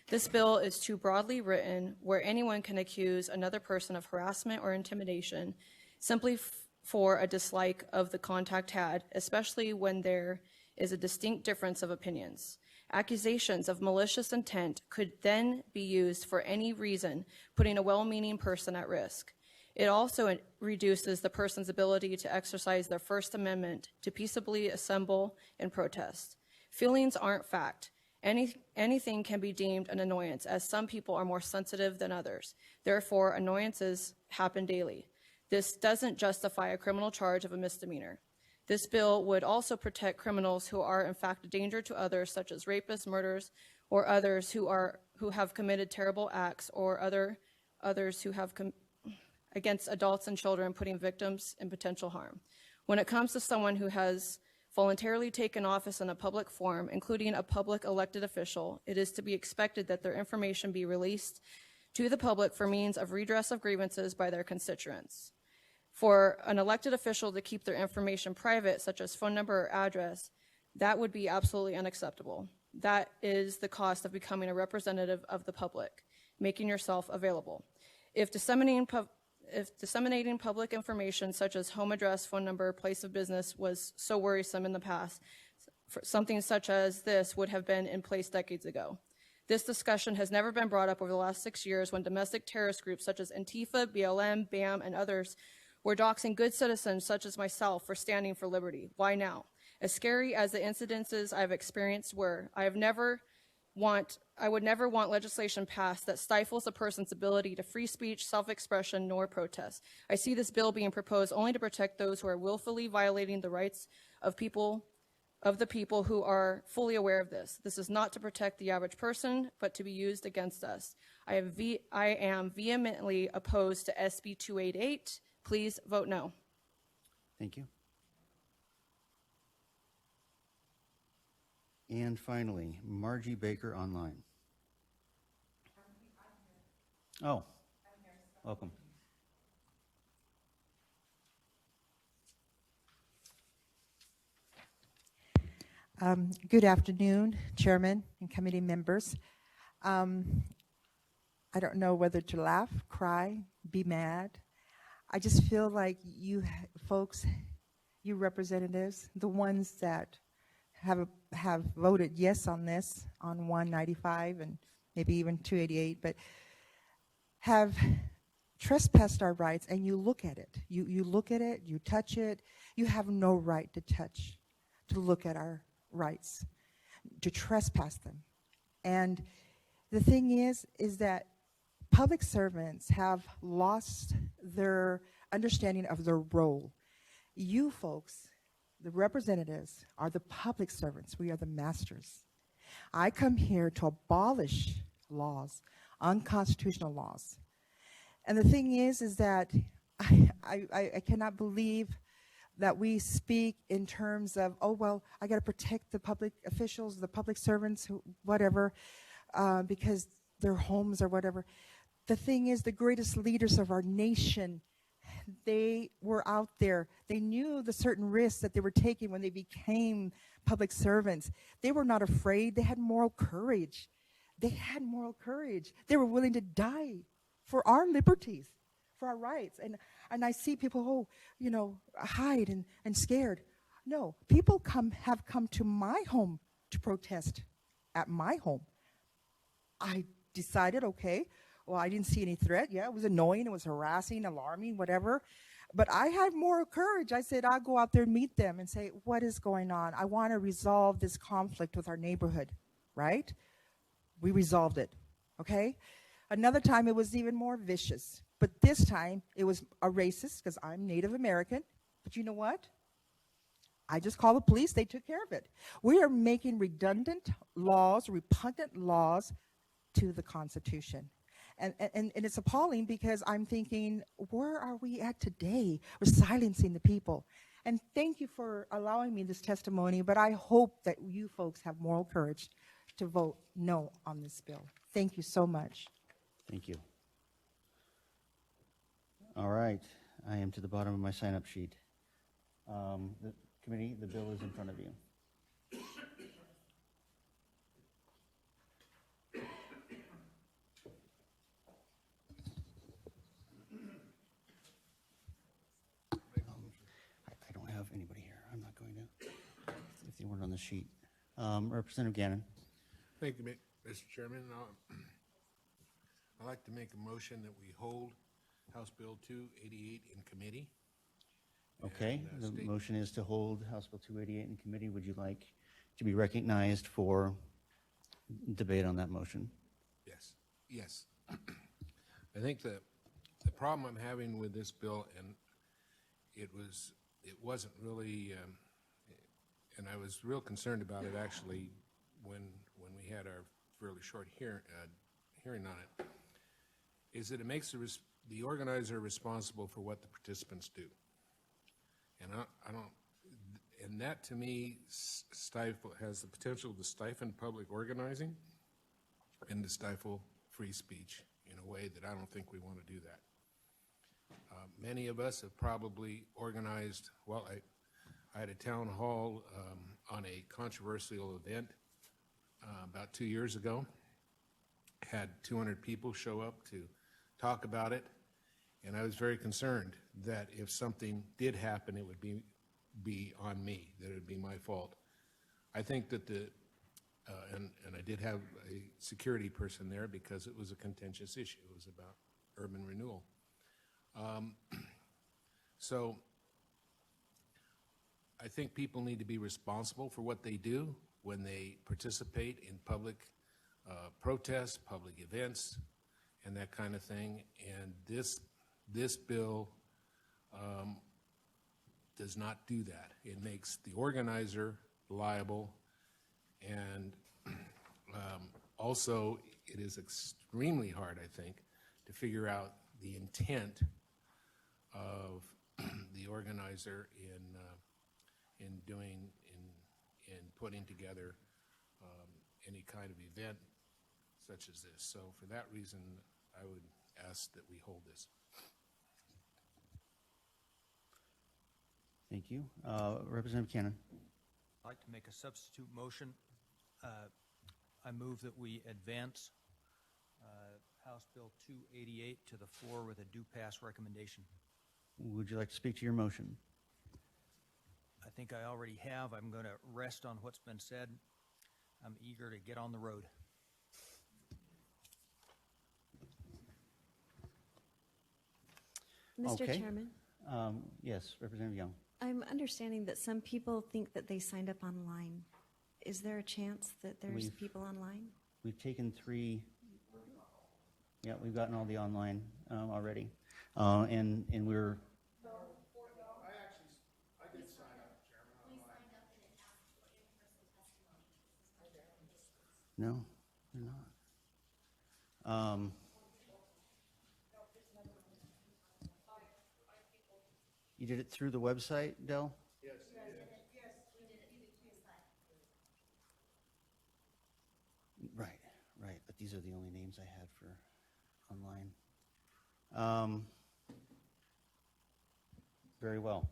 This bill is too broadly written where anyone can accuse another person of harassment or intimidation simply for a dislike of the contact had, especially when there is a distinct difference of opinions. Accusations of malicious intent could then be used for any reason, putting a well-meaning person at risk. It also reduces the person's ability to exercise their First Amendment to peaceably assemble and protest. Feelings aren't fact. Anything can be deemed an annoyance, as some people are more sensitive than others. Therefore, annoyances happen daily. This doesn't justify a criminal charge of a misdemeanor. This bill would also protect criminals who are in fact a danger to others, such as rapists, murderers, or others who have committed terrible acts, or others who have against adults and children, putting victims in potential harm. When it comes to someone who has voluntarily taken office in a public forum, including a public elected official, it is to be expected that their information be released to the public for means of redress of grievances by their constituents. For an elected official to keep their information private, such as phone number or address, that would be absolutely unacceptable. That is the cost of becoming a representative of the public, making yourself available. If disseminating public information such as home address, phone number, place of business was so worrisome in the past, something such as this would have been in place decades ago. This discussion has never been brought up over the last 6 years when domestic terrorist groups such as Antifa, BLM, BAM, and others were doxing good citizens such as myself for standing for liberty. Why now? As scary as the incidences I've experienced were, I would never want legislation passed that stifles a person's ability to free speech, self-expression, nor protest. I see this bill being proposed only to protect those who are willfully violating the rights of the people who are fully aware of this. This is not to protect the average person, but to be used against us. I am vehemently opposed to SB 288. Please vote no. Thank you. And finally, Margie Baker online. Oh, welcome. Good afternoon, Chairman and committee members. I don't know whether to laugh, cry, be mad. I just feel like you folks, you representatives, the ones that have voted yes on this, on 195 and maybe even 288, but have trespassed our rights, and you look at it. You look at it, you touch it. You have no right to look at our rights, to trespass them. And the thing is that public servants have lost their understanding of their role. You folks, the representatives, are the public servants. We are the masters. I come here to abolish laws, unconstitutional laws. And the thing is that I cannot believe that we speak in terms of, oh, well, I got to protect the public officials, the public servants, whatever, because their homes or whatever. The thing is, the greatest leaders of our nation, they were out there. They knew the certain risks that they were taking when they became public servants. They were not afraid. They had moral courage. They had moral courage. They were willing to die for our liberties, for our rights. And I see people, hide and scared. No, people have come to my home to protest at my home. I decided, okay, well, I didn't see any threat. Yeah, it was annoying, it was harassing, alarming, whatever. But I had moral courage. I said, I'll go out there and meet them and say, what is going on? I want to resolve this conflict with our neighborhood, right? We resolved it, okay? Another time it was even more vicious. But this time it was a racist because I'm Native American. But you know what? I just called the police. They took care of it. We are making redundant laws, repugnant laws to the Constitution. And it's appalling because I'm thinking, where are we at today? We're silencing the people. And thank you for allowing me this testimony, but I hope that you folks have moral courage to vote no on this bill. Thank you so much. Thank you. All right, I am to the bottom of my sign-up sheet. Committee, the bill is in front of you. I don't have anybody here. I'm not going to, if they weren't on the sheet. Representative Gannon. Thank you, Mr. Chairman. I'd like to make a motion that we hold House Bill 288 in committee. Okay, And, the state- motion is to hold House Bill 288 in committee. Would you like to be recognized for debate on that motion? Yes. I think the problem I'm having with this bill, and it wasn't really, and I was real concerned about it actually when we had our fairly short hearing on it, is that it makes the organizer responsible for what the participants do. And I don't, and that to me has the potential to stifle public organizing and to stifle free speech in a way that I don't think we want to do that. Many of us have probably organized, well, I had a town hall on a controversial event about 2 years ago, had 200 people show up to talk about it, and I was very concerned that if something did happen, it would be on me, that it would be my fault. I think that and I did have a security person there because it was a contentious issue. It was about urban renewal. So I think people need to be responsible for what they do when they participate in public protests, public events, and that kind of thing. And this bill does not do that. It makes the organizer liable, and also it is extremely hard, I think, to figure out the intent of the organizer in putting together any kind of event such as this. So for that reason, I would ask that we hold this. Thank you. Representative Cannon. I'd like to make a substitute motion. I move that we advance House Bill 288 to the floor with a due pass recommendation. Would you like to speak to your motion? I think I already have. I'm going to rest on what's been said. I'm eager to get on the road. Mr. Okay. Chairman, Yes, Representative Young. I'm understanding that some people think that they signed up online. Is there a chance that there's We've- people online? We've taken 3. Yeah, we've gotten all the online already, and we're. I did sign up, Chairman. No, they're not. You did it through the website, Del? Yes. Right, but these are the only names I had for online. Very well.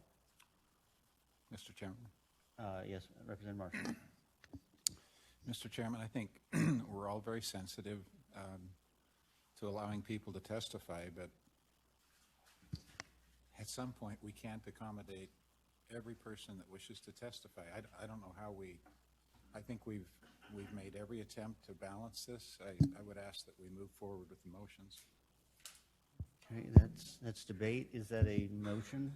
Mr. Chairman. Yes, Representative Marshall. Mr. Chairman, I think we're all very sensitive to allowing people to testify, but at some point we can't accommodate every person that wishes to testify. I don't know how I think we've made every attempt to balance this. I would ask that we move forward with the motions. Okay, that's debate. Is that a motion?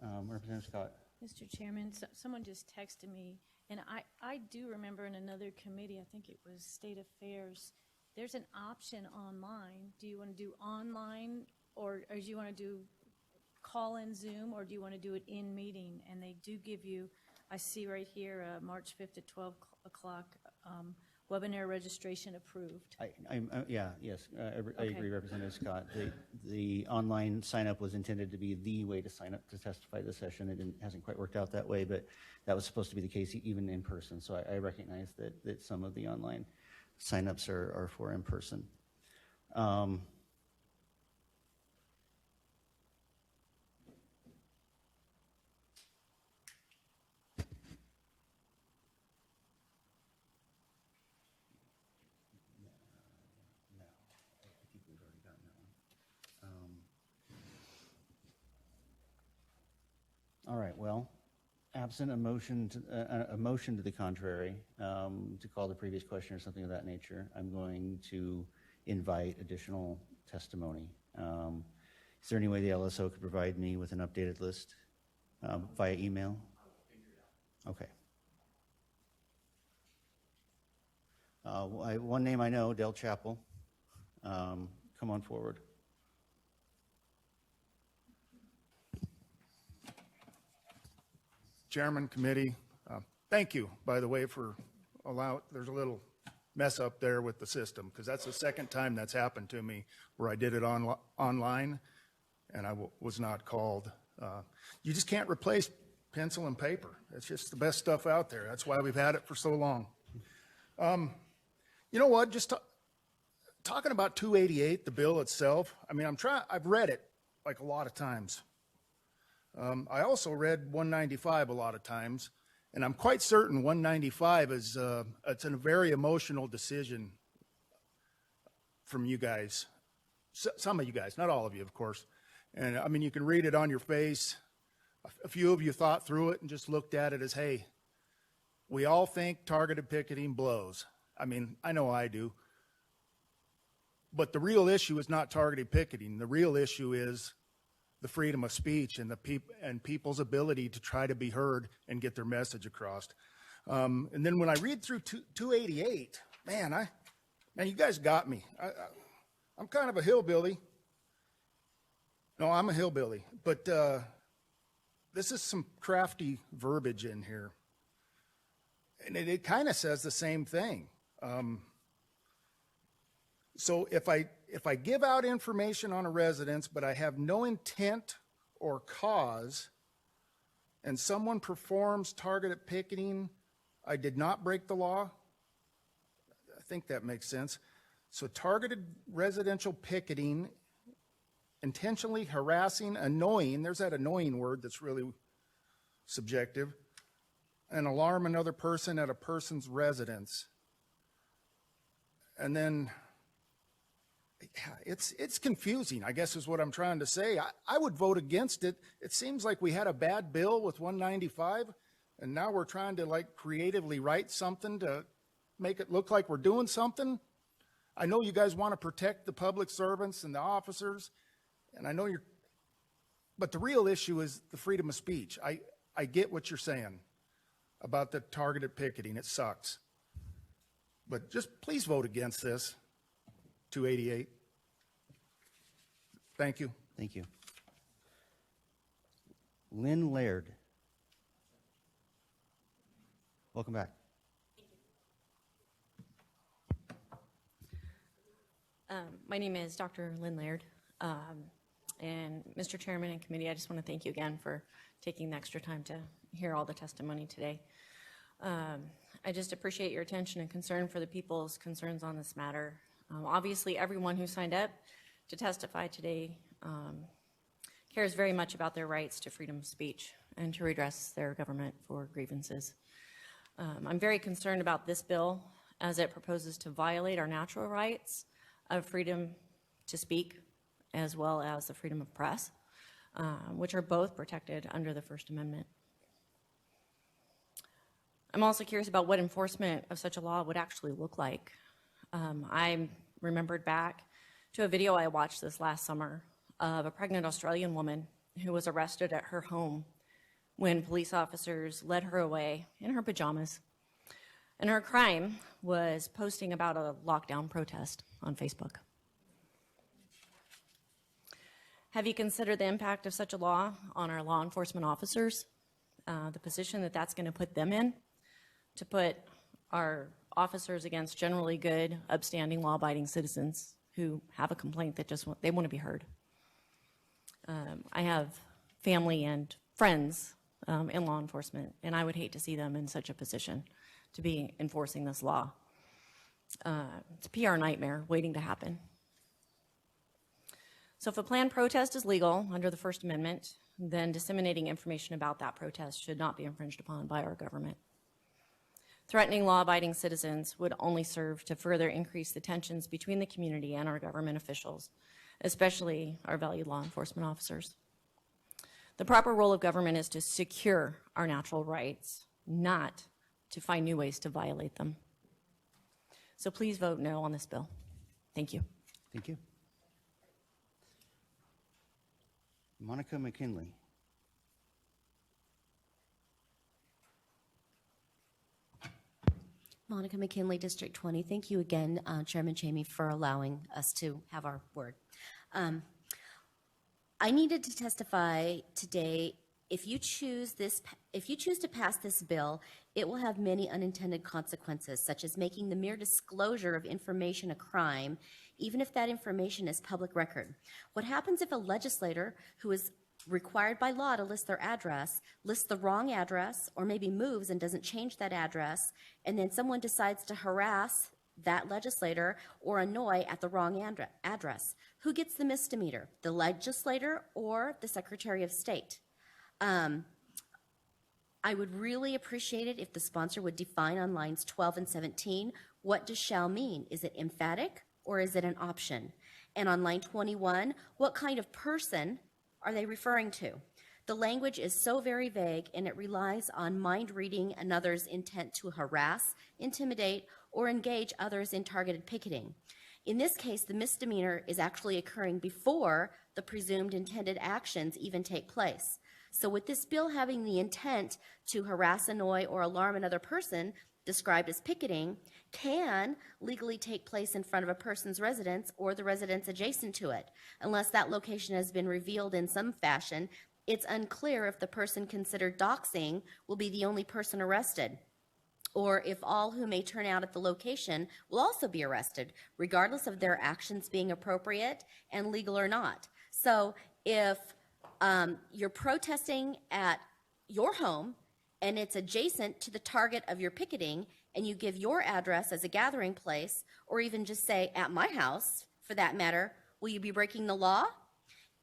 Representative Scott. Mr. Chairman, someone just texted me, and I do remember in another committee, I think it was State Affairs, there's an option online. Do you want to do online, or do you want to do call-in Zoom, or do you want to do it in meeting? And they do give you, I see right here, March 5th at 12 o'clock, webinar registration approved. Yes, I Okay. agree, Representative Scott. The online sign-up was intended to be the way to sign up to testify this session. It hasn't quite worked out that way, but that was supposed to be the case even in person. So I recognize that some of the online sign-ups are for in person. All right, well, absent a motion to the contrary, to call the previous question or something of that nature, I'm going to invite additional testimony. Is there any way the LSO could provide me with an updated list via email? Okay. One name I know, Del Chappell. Come on forward. Chairman, committee, thank you, by the way, for there's a little mess up there with the system, because that's the second time that's happened to me where I did it online and I was not called. You just can't replace pencil and paper. It's just the best stuff out there. That's why we've had it for so long. You know what, just talking about 288, the bill itself, I mean, I've read it like a lot of times. I also read 195 a lot of times, and I'm quite certain 195 is it's a very emotional decision from you guys, some of you guys, not all of you, of course. And I mean, you can read it on your face. A few of you thought through it and just looked at it as, hey, we all think targeted picketing blows. I mean, I know I do. But the real issue is not targeted picketing. The real issue is the freedom of speech and people's ability to try to be heard and get their message across. And then when I read through 288, man, you guys got me. I'm kind of a hillbilly. No, I'm a hillbilly, but this is some crafty verbiage in here. And it kind of says the same thing. So if I give out information on a residence, but I have no intent or cause, and someone performs targeted picketing, I did not break the law. I think that makes sense. So targeted residential picketing, intentionally harassing, annoying, there's that annoying word that's really subjective, and alarm another person at a person's residence. And then it's confusing, I guess is what I'm trying to say. I would vote against it. It seems like we had a bad bill with 195, and now we're trying to like creatively write something to make it look like we're doing something. I know you guys want to protect the public servants and the officers, and I know but the real issue is the freedom of speech. I get what you're saying about the targeted picketing. It sucks. But just please vote against this. 288. Thank you. Thank you. Lynn Laird. Welcome back. My name is Dr. Lynn Laird. And Mr. Chairman and committee, I just want to thank you again for taking the extra time to hear all the testimony today. I just appreciate your attention and concern for the people's concerns on this matter. Obviously, everyone who signed up to testify today cares very much about their rights to freedom of speech and to redress their government for grievances. I'm very concerned about this bill as it proposes to violate our natural rights of freedom to speak as well as the freedom of press, which are both protected under the First Amendment. I'm also curious about what enforcement of such a law would actually look like. I remembered back to a video I watched this last summer of a pregnant Australian woman who was arrested at her home when police officers led her away in her pajamas. And her crime was posting about a lockdown protest on Facebook. Have you considered the impact of such a law on our law enforcement officers? The position that that's going to put them in, to put our officers against generally good, upstanding, law-abiding citizens who have a complaint that they want to be heard. I have family and friends in law enforcement, and I would hate to see them in such a position to be enforcing this law. It's a PR nightmare waiting to happen. So if a planned protest is legal under the First Amendment, then disseminating information about that protest should not be infringed upon by our government. Threatening law-abiding citizens would only serve to further increase the tensions between the community and our government officials, especially our valued law enforcement officers. The proper role of government is to secure our natural rights, not to find new ways to violate them. So please vote no on this bill. Thank you. Thank you. Monica McKinley. Monica McKinley, District 20. Thank you again, Chairman Chamey, for allowing us to have our word. I needed to testify today. If you choose to pass this bill, it will have many unintended consequences, such as making the mere disclosure of information a crime, even if that information is public record. What happens if a legislator who is required by law to list their address lists the wrong address, or maybe moves and doesn't change that address, and then someone decides to harass that legislator or annoy at the wrong address? Who gets the misdemeanor, the legislator or the Secretary of State? I would really appreciate it if the sponsor would define on lines 12 and 17, what does shall mean? Is it emphatic or is it an option? And on line 21, what kind of person are they referring to? The language is so very vague, and it relies on mind reading another's intent to harass, intimidate, or engage others in targeted picketing. In this case, the misdemeanor is actually occurring before the presumed intended actions even take place. So with this bill having the intent to harass, annoy, or alarm another person, described as picketing, can legally take place in front of a person's residence or the residence adjacent to it. Unless that location has been revealed in some fashion, it's unclear if the person considered doxing will be the only person arrested, or if all who may turn out at the location will also be arrested, regardless of their actions being appropriate and legal or not. So if you're protesting at your home and it's adjacent to the target of your picketing, and you give your address as a gathering place, or even just say at my house for that matter, will you be breaking the law?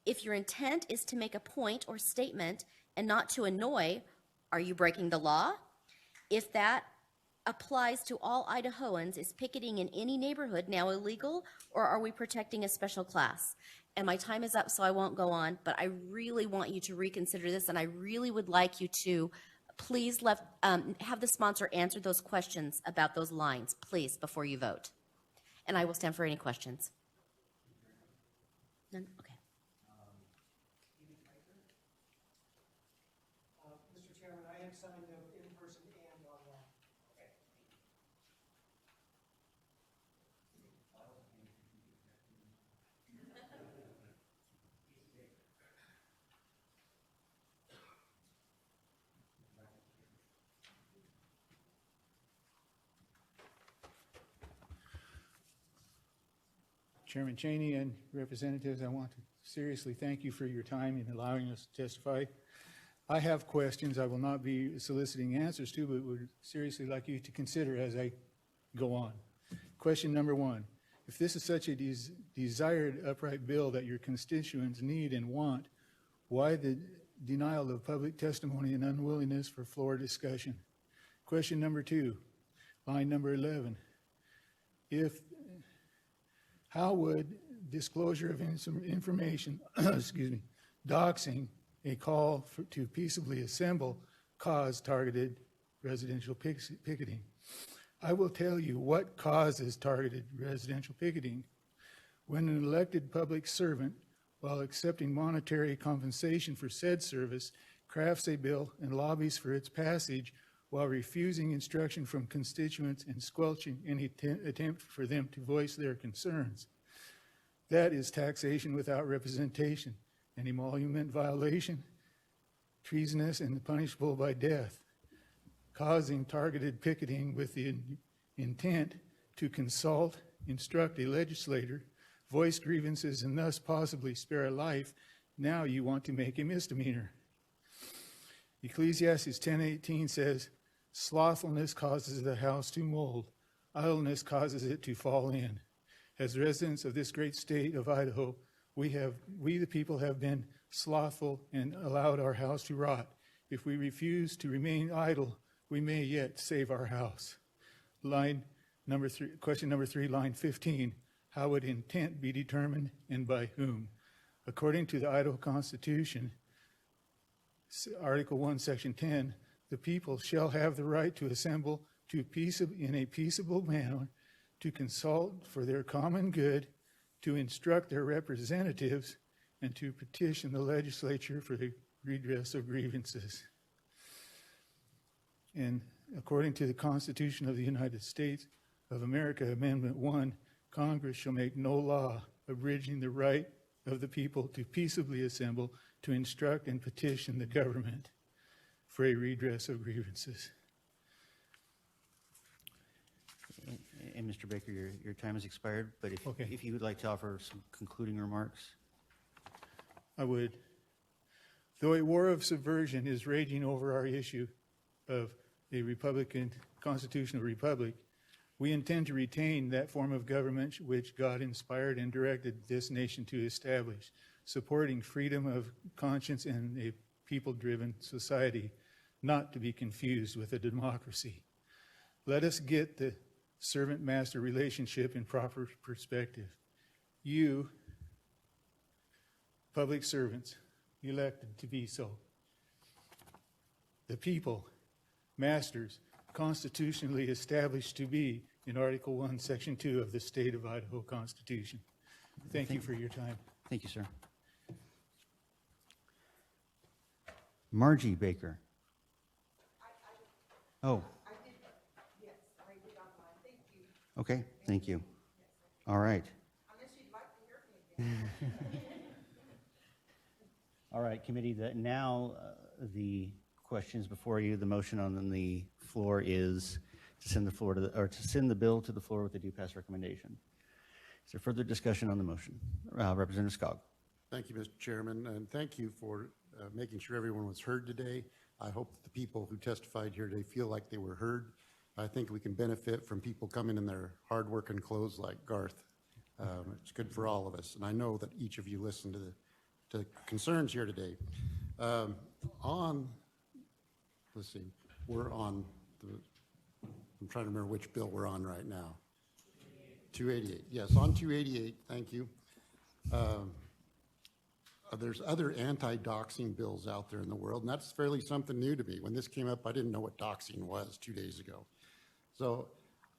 If your intent is to make a point or statement and not to annoy, are you breaking the law? If that applies to all Idahoans, is picketing in any neighborhood now illegal, or are we protecting a special class? And my time is up, so I won't go on, but I really want you to reconsider this, and I really would like you to please have the sponsor answer those questions about those lines, please, before you vote. And I will stand for any questions. None? Okay. Mr. Chairman, I am signed up in person and online. Chairman Cheney and representatives, I want to seriously thank you for your time in allowing us to testify. I have questions I will not be soliciting answers to, but would seriously like you to consider as I go on. Question number one, if this is such a desired upright bill that your constituents need and want, why the denial of public testimony and unwillingness for floor discussion? Question number two, line number 11, how would disclosure of information, excuse me, doxing, a call to peaceably assemble, cause targeted residential picketing? I will tell you what causes targeted residential picketing. When an elected public servant, while accepting monetary compensation for said service, crafts a bill and lobbies for its passage while refusing instruction from constituents and squelching any attempt for them to voice their concerns. That is taxation without representation, an emolument violation, treasonous and punishable by death, causing targeted picketing with the intent to consult, instruct a legislator, voice grievances, and thus possibly spare a life. Now you want to make a misdemeanor. Ecclesiastes 10:18 says, slothfulness causes the house to mold, idleness causes it to fall in. As residents of this great state of Idaho, we the people have been slothful and allowed our house to rot. If we refuse to remain idle, we may yet save our house. Question number three, line 15, how would intent be determined and by whom? According to the Idaho Constitution, Article 1, Section 10, the people shall have the right to assemble in a peaceable manner, to consult for their common good, to instruct their representatives, and to petition the legislature for the redress of grievances. And according to the Constitution of the United States of America, Amendment 1, Congress shall make no law abridging the right of the people to peaceably assemble, to instruct and petition the government for a redress of grievances. And Mr. Baker, your time has expired, but if you would like to offer some concluding remarks. I would. Though a war of subversion is raging over our issue of a Republican constitutional republic, we intend to retain that form of government which God inspired and directed this nation to establish, supporting freedom of conscience and a people-driven society, not to be confused with a democracy. Let us get the servant-master relationship in proper perspective. You, public servants, elected to be so. The people, masters, constitutionally established to be in Article 1, Section 2 of the State of Idaho Constitution. Thank you for your time. Thank you, sir. Margie Baker. Oh. Yes, I did online. Thank you. Okay, thank you. All right. Unless you'd like to hear me again. All right, committee, now the questions before you. The motion on the floor is to send the bill to the floor with a due pass recommendation. Is there further discussion on the motion? Representative Skog. Thank you, Mr. Chairman, and thank you for making sure everyone was heard today. I hope that the people who testified here today feel like they were heard. I think we can benefit from people coming in their hard-working clothes like Garth. It's good for all of us, and I know that each of you listened to the concerns here today. Let's see, I'm trying to remember which bill we're on right now. 288. Yes, on 288, thank you. There's other anti-doxing bills out there in the world, and that's fairly something new to me. When this came up, I didn't know what doxing was 2 days ago. So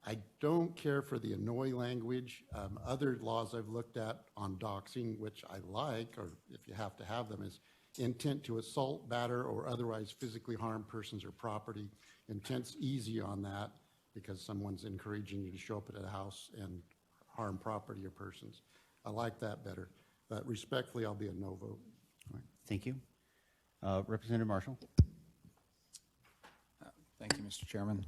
I don't care for the annoy language. Other laws I've looked at on doxing, which I like, or if you have to have them, is intent to assault, batter, or otherwise physically harm persons or property. Intent's easy on that because someone's encouraging you to show up at a house and harm property or persons. I like that better. But respectfully, I'll be a no vote. All right, thank you. Representative Marshall. Thank you, Mr. Chairman.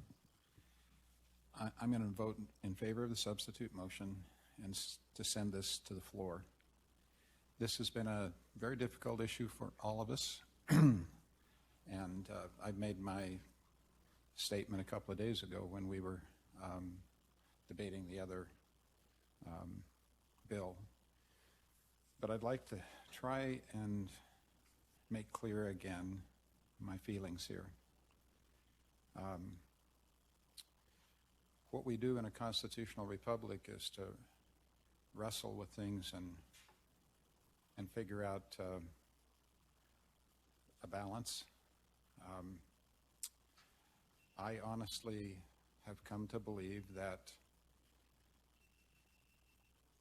I'm going to vote in favor of the substitute motion and to send this to the floor. This has been a very difficult issue for all of us, and I've made my statement a couple of days ago when we were debating the other bill. But I'd like to try and make clear again my feelings here. What we do in a constitutional republic is to wrestle with things and figure out a balance. I honestly have come to believe that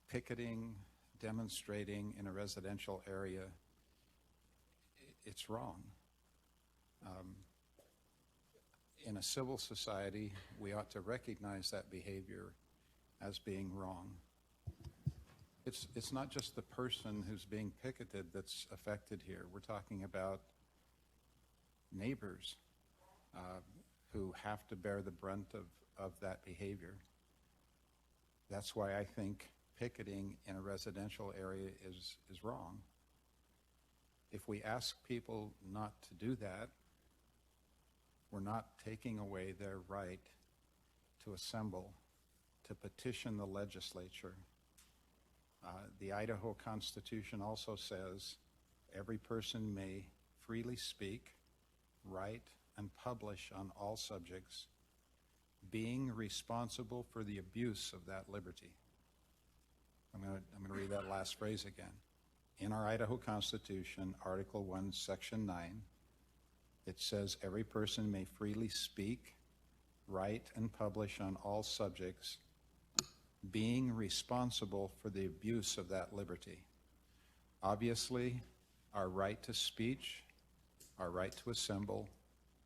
picketing, demonstrating in a residential area, it's wrong. In a civil society, we ought to recognize that behavior as being wrong. It's not just the person who's being picketed that's affected here. We're talking about neighbors who have to bear the brunt of that behavior. That's why I think picketing in a residential area is wrong. If we ask people not to do that, we're not taking away their right to assemble, to petition the legislature. The Idaho Constitution also says every person may freely speak, write, and publish on all subjects, being responsible for the abuse of that liberty. I'm going to read that last phrase again. In our Idaho Constitution, Article 1, Section 9, It says every person may freely speak, write, and publish on all subjects, being responsible for the abuse of that liberty. Obviously, our right to speech, our right to assemble,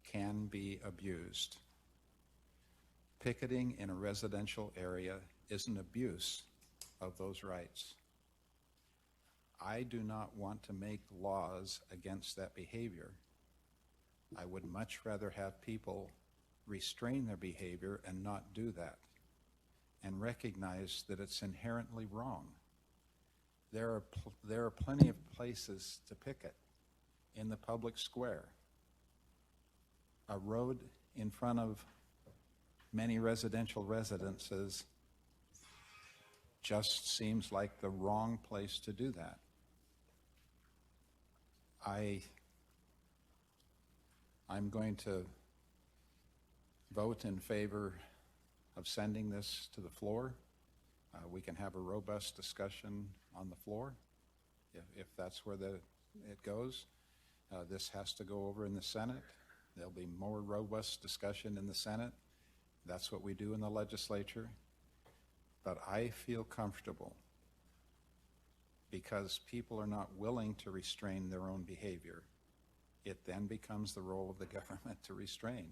can be abused. Picketing in a residential area is an abuse of those rights. I do not want to make laws against that behavior. I would much rather have people restrain their behavior and not do that, and recognize that it's inherently wrong. There are plenty of places to picket in the public square. A road in front of many residential residences just seems like the wrong place to do that. I'm going to vote in favor of sending this to the floor. We can have a robust discussion on the floor if that's where it goes. This has to go over in the Senate. There'll be more robust discussion in the Senate. That's what we do in the legislature. But I feel comfortable because people are not willing to restrain their own behavior. It then becomes the role of the government to restrain.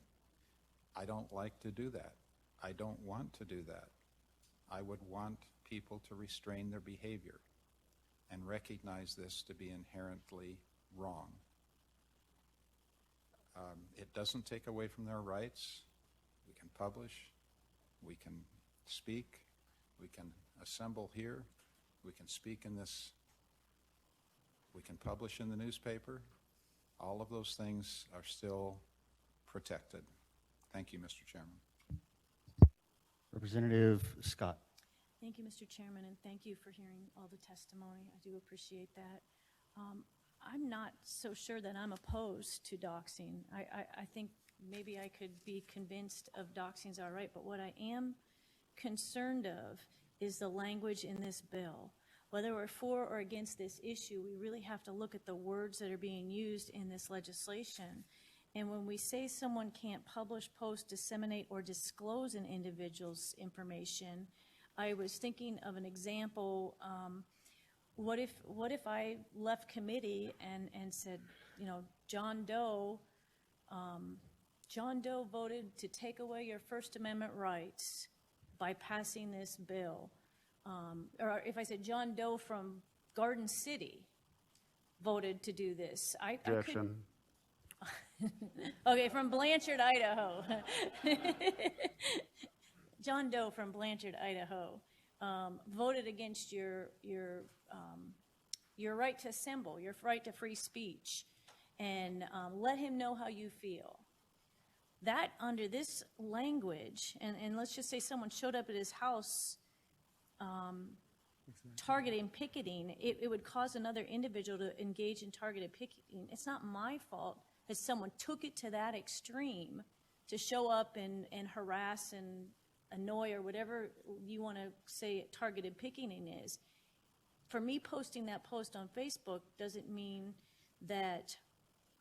I don't like to do that. I don't want to do that. I would want people to restrain their behavior and recognize this to be inherently wrong. It doesn't take away from their rights. We can publish, we can speak, we can assemble here, we can speak in this, we can publish in the newspaper. All of those things are still protected. Thank you, Mr. Chairman. Representative Scott. Thank you, Mr. Chairman, and thank you for hearing all the testimony. I do appreciate that. I'm not so sure that I'm opposed to doxing. I think maybe I could be convinced of doxing's all right, but what I am concerned of is the language in this bill. Whether we're for or against this issue, we really have to look at the words that are being used in this legislation. And when we say someone can't publish, post, disseminate, or disclose an individual's information, I was thinking of an example. What if I left committee and said, you know, John Doe voted to take away your First Amendment rights by passing this bill. Or if I said John Doe from Garden City voted to do this. Objection. Okay, from Blanchard, Idaho. John Doe from Blanchard, Idaho, voted against your right to assemble, your right to free speech, and let him know how you feel. That, under this language, and let's just say someone showed up at his house targeting picketing, it would cause another individual to engage in targeted picketing. It's not my fault that someone took it to that extreme to show up and harass and annoy or whatever you want to say targeted picketing is. For me posting that post on Facebook doesn't mean that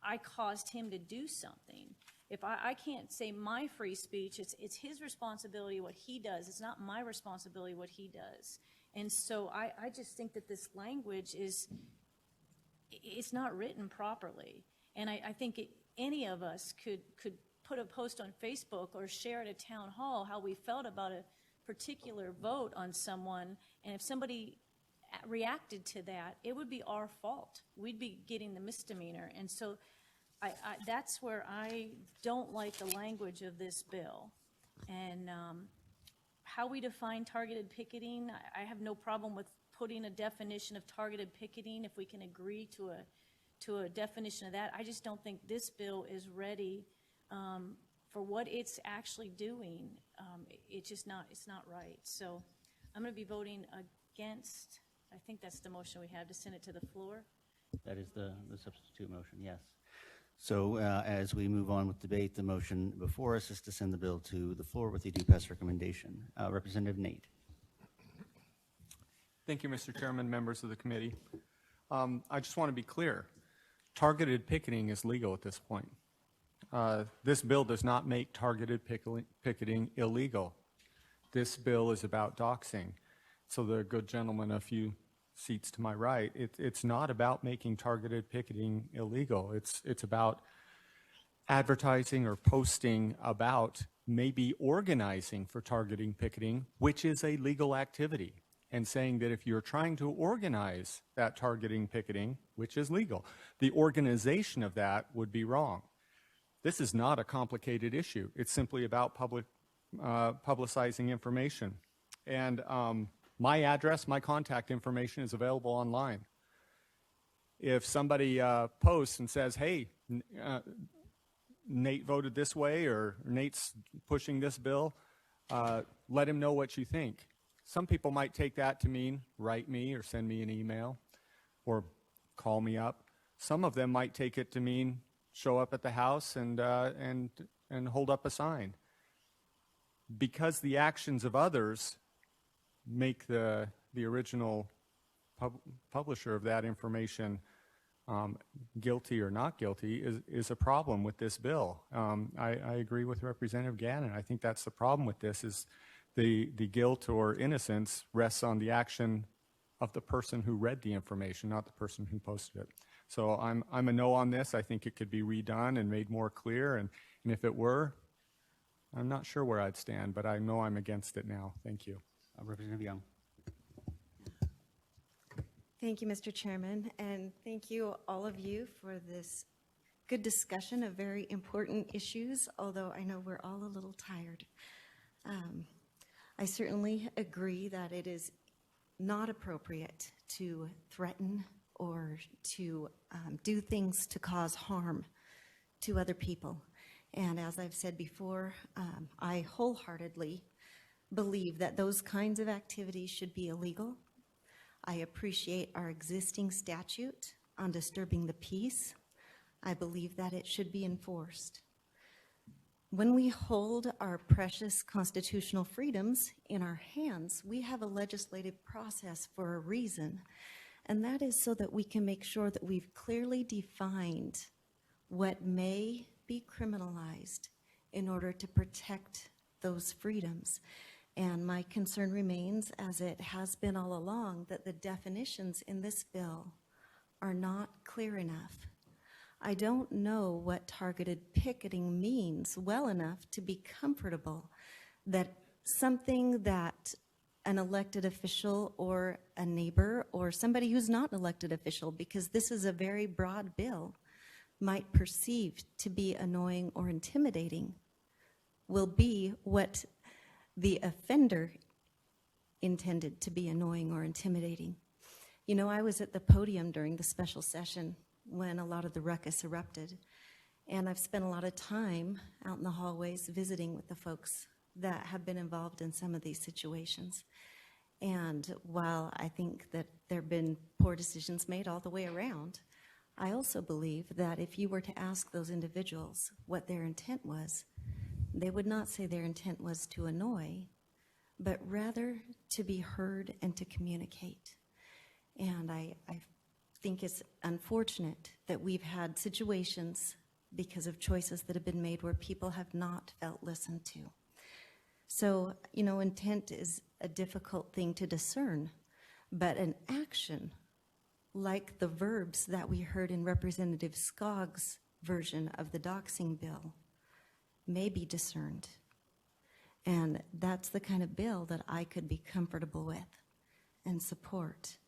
I caused him to do something. If I can't say my free speech, it's his responsibility what he does. It's not my responsibility what he does. And so I just think that this language it's not written properly. And I think any of us could put a post on Facebook or share at a town hall how we felt about a particular vote on someone, and if somebody reacted to that, it would be our fault. We'd be getting the misdemeanor. And so that's where I don't like the language of this bill. And how we define targeted picketing, I have no problem with putting a definition of targeted picketing if we can agree to a definition of that. I just don't think this bill is ready for what it's actually doing. It's not right. So I'm going to be voting against. I think that's the motion we have, to send it to the floor. That is the substitute motion, yes. So as we move on with debate, the motion before us is to send the bill to the floor with a due pass recommendation. Representative Nate. Thank you, Mr. Chairman, members of the committee. I just want to be clear. Targeted picketing is legal at this point. This bill does not make targeted picketing illegal. This bill is about doxing. So the good gentleman a few seats to my right, it's not about making targeted picketing illegal. It's about advertising or posting about maybe organizing for targeting picketing, which is a legal activity, and saying that if you're trying to organize that targeting picketing, which is legal, the organization of that would be wrong. This is not a complicated issue. It's simply about publicizing information. And my address, my contact information is available online. If somebody posts and says, hey, Nate voted this way, or Nate's pushing this bill, let him know what you think. Some people might take that to mean write me or send me an email or call me up. Some of them might take it to mean show up at the house and hold up a sign. Because the actions of others make the original publisher of that information guilty or not guilty is a problem with this bill. I agree with Representative Gannon. I think that's the problem with this, is the guilt or innocence rests on the action of the person who read the information, not the person who posted it. So I'm a no on this. I think it could be redone and made more clear, and if it were, I'm not sure where I'd stand, but I know I'm against it now. Thank you. Representative Young. Thank you, Mr. Chairman, and thank you, all of you, for this good discussion of very important issues, although I know we're all a little tired. I certainly agree that it is not appropriate to threaten or to do things to cause harm to other people. And as I've said before, I wholeheartedly believe that those kinds of activities should be illegal. I appreciate our existing statute on disturbing the peace. I believe that it should be enforced. When we hold our precious constitutional freedoms in our hands, we have a legislative process for a reason, and that is so that we can make sure that we've clearly defined what may be criminalized in order to protect those freedoms. And my concern remains, as it has been all along, that the definitions in this bill are not clear enough. I don't know what targeted picketing means well enough to be comfortable that something that an elected official or a neighbor or somebody who's not an elected official, because this is a very broad bill, might perceive to be annoying or intimidating, will be what the offender intended to be annoying or intimidating. You know, I was at the podium during the special session when a lot of the ruckus erupted, and I've spent a lot of time out in the hallways visiting with the folks that have been involved in some of these situations. And while I think that there have been poor decisions made all the way around, I also believe that if you were to ask those individuals what their intent was, they would not say their intent was to annoy, but rather to be heard and to communicate. And I think it's unfortunate that we've had situations because of choices that have been made where people have not felt listened to. So, you know, intent is a difficult thing to discern, but an action like the verbs that we heard in Representative Scogg's version of the doxing bill may be discerned. And that's the kind of bill that I could be comfortable with and support.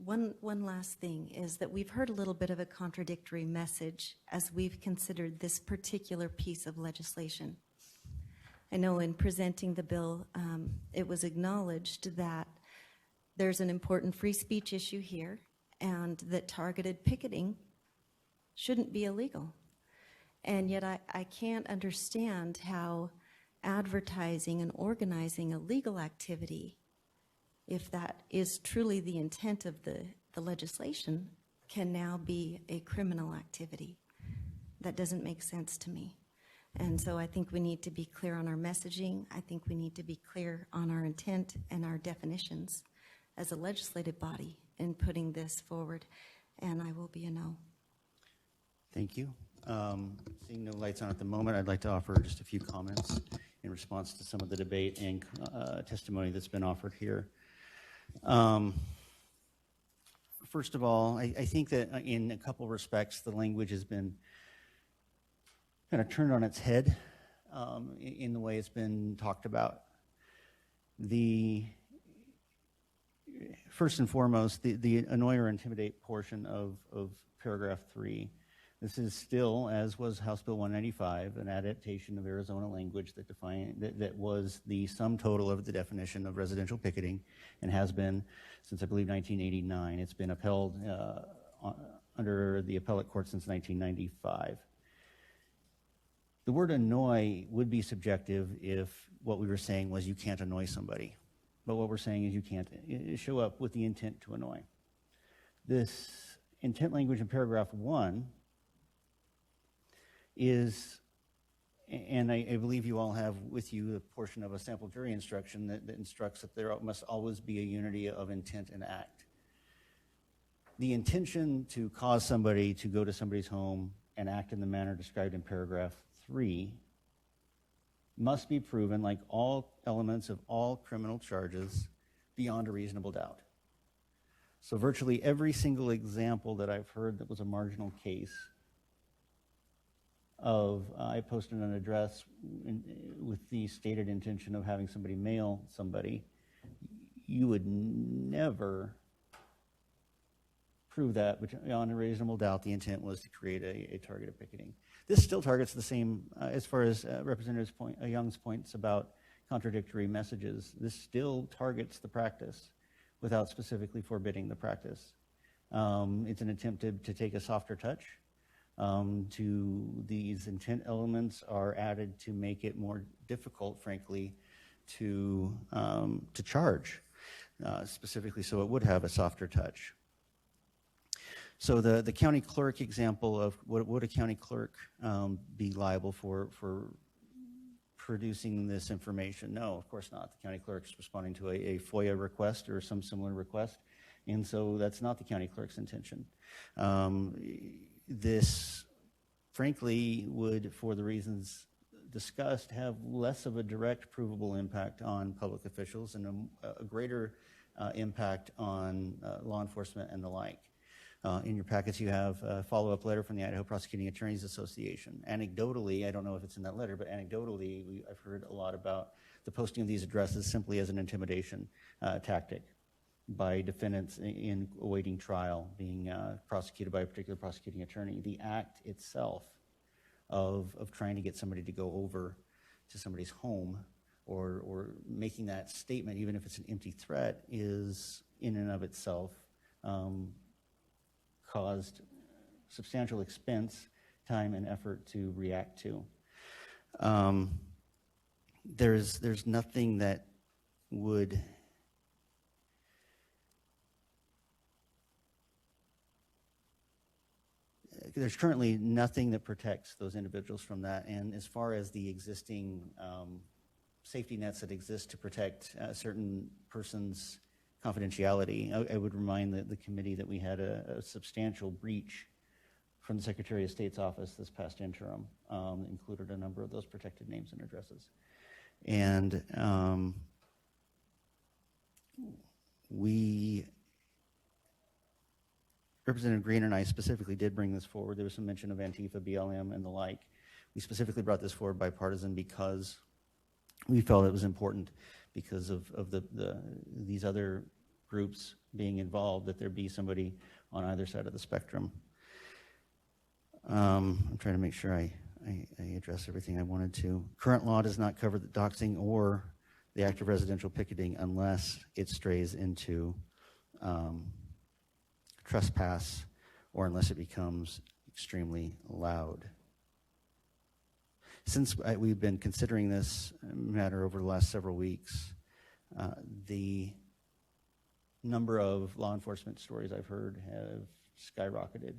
One last thing is that we've heard a little bit of a contradictory message as we've considered this particular piece of legislation. I know in presenting the bill, it was acknowledged that there's an important free speech issue here and that targeted picketing shouldn't be illegal. And yet I can't understand how advertising and organizing a legal activity, if that is truly the intent of the legislation, can now be a criminal activity. That doesn't make sense to me. And so I think we need to be clear on our messaging. I think we need to be clear on our intent and our definitions as a legislative body in putting this forward. And I will be a no. Thank you. Seeing no lights on at the moment, I'd like to offer just a few comments in response to some of the debate and testimony that's been offered here. First of all, I think that in a couple respects, the language has been kind of turned on its head in the way it's been talked about. First and foremost, the annoy or intimidate portion of paragraph 3. This is still, as was House Bill 195, an adaptation of Arizona language that was the sum total of the definition of residential picketing and has been since, I believe, 1989. It's been upheld under the appellate court since 1995. The word annoy would be subjective if what we were saying was you can't annoy somebody. But what we're saying is you can't show up with the intent to annoy. This intent language in paragraph 1 is, and I believe you all have with you a portion of a sample jury instruction that instructs that there must always be a unity of intent and act. The intention to cause somebody to go to somebody's home and act in the manner described in paragraph 3 must be proven, like all elements of all criminal charges, beyond a reasonable doubt. So virtually every single example that I've heard that was a marginal case of I posted an address with the stated intention of having somebody mail somebody, you would never prove that, but beyond a reasonable doubt, the intent was to create a target of picketing. This still targets the same, as far as Representative Young's points about contradictory messages. This still targets the practice without specifically forbidding the practice. It's an attempt to take a softer touch. To these intent elements are added to make it more difficult, frankly, to charge, specifically so it would have a softer touch. So the county clerk example of would a county clerk be liable for producing this information? No, of course not. The county clerk's responding to a FOIA request or some similar request, and so that's not the county clerk's intention. This, frankly, would, for the reasons discussed, have less of a direct provable impact on public officials and a greater impact on law enforcement and the like. In your packets, you have a follow-up letter from the Idaho Prosecuting Attorneys Association. Anecdotally, I don't know if it's in that letter, but anecdotally, I've heard a lot about the posting of these addresses simply as an intimidation tactic by defendants in awaiting trial, being prosecuted by a particular prosecuting attorney. The act itself of trying to get somebody to go over to somebody's home or making that statement, even if it's an empty threat, is in and of itself caused substantial expense, time, and effort to react to. There's nothing that would there's currently nothing that protects those individuals from that. And as far as the existing safety nets that exist to protect a certain person's confidentiality, I would remind the committee that we had a substantial breach from the Secretary of State's office this past interim, included a number of those protected names and addresses. And Representative Green and I specifically did bring this forward. There was some mention of Antifa, BLM, and the like. We specifically brought this forward bipartisan because we felt it was important because of these other groups being involved, that there be somebody on either side of the spectrum. I'm trying to make sure I address everything I wanted to. Current law does not cover the doxing or the act of residential picketing unless it strays into trespass or unless it becomes extremely loud. Since we've been considering this matter over the last several weeks, the number of law enforcement stories I've heard have skyrocketed,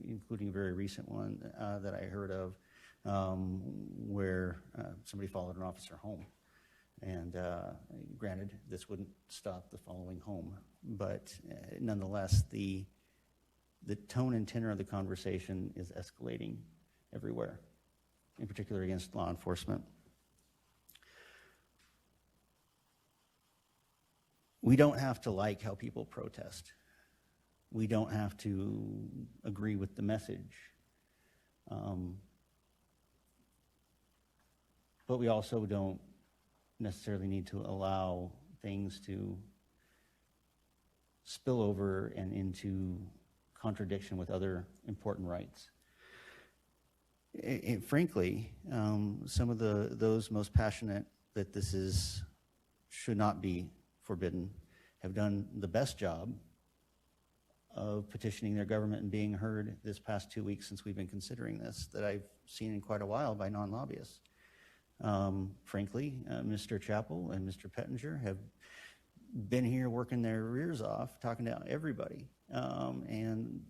including a very recent one that I heard of where somebody followed an officer home. And granted, this wouldn't stop the following home, but nonetheless, the tone and tenor of the conversation is escalating everywhere, in particular against law enforcement. We don't have to like how people protest. We don't have to agree with the message. But we also don't necessarily need to allow things to spill over and into contradiction with other important rights. Frankly, some of those most passionate that this should not be forbidden have done the best job of petitioning their government and being heard this past 2 weeks since we've been considering this that I've seen in quite a while by non-lobbyists. Frankly, Mr. Chappell and Mr. Pettinger have been here working their rears off, talking to everybody, and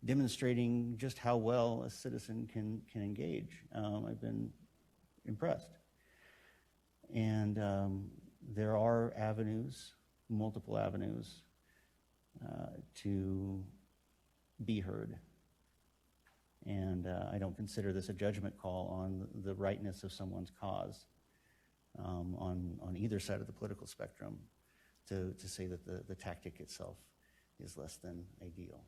demonstrating just how well a citizen can engage. I've been impressed. And there are avenues, multiple avenues, to be heard. And I don't consider this a judgment call on the rightness of someone's cause on either side of the political spectrum to say that the tactic itself is less than ideal.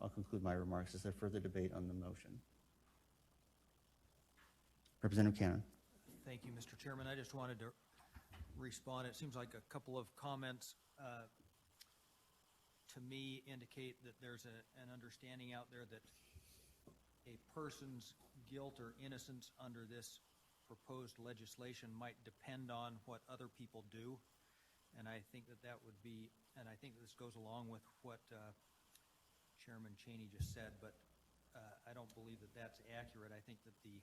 I'll conclude my remarks. Is there further debate on the motion? Representative Cannon. Thank you, Mr. Chairman. I just wanted to respond. It seems like a couple of comments to me indicate that there's an understanding out there that a person's guilt or innocence under this proposed legislation might depend on what other people do. And I think that would be, and I think this goes along with what Chairman Cheney just said, but I don't believe that that's accurate. I think that the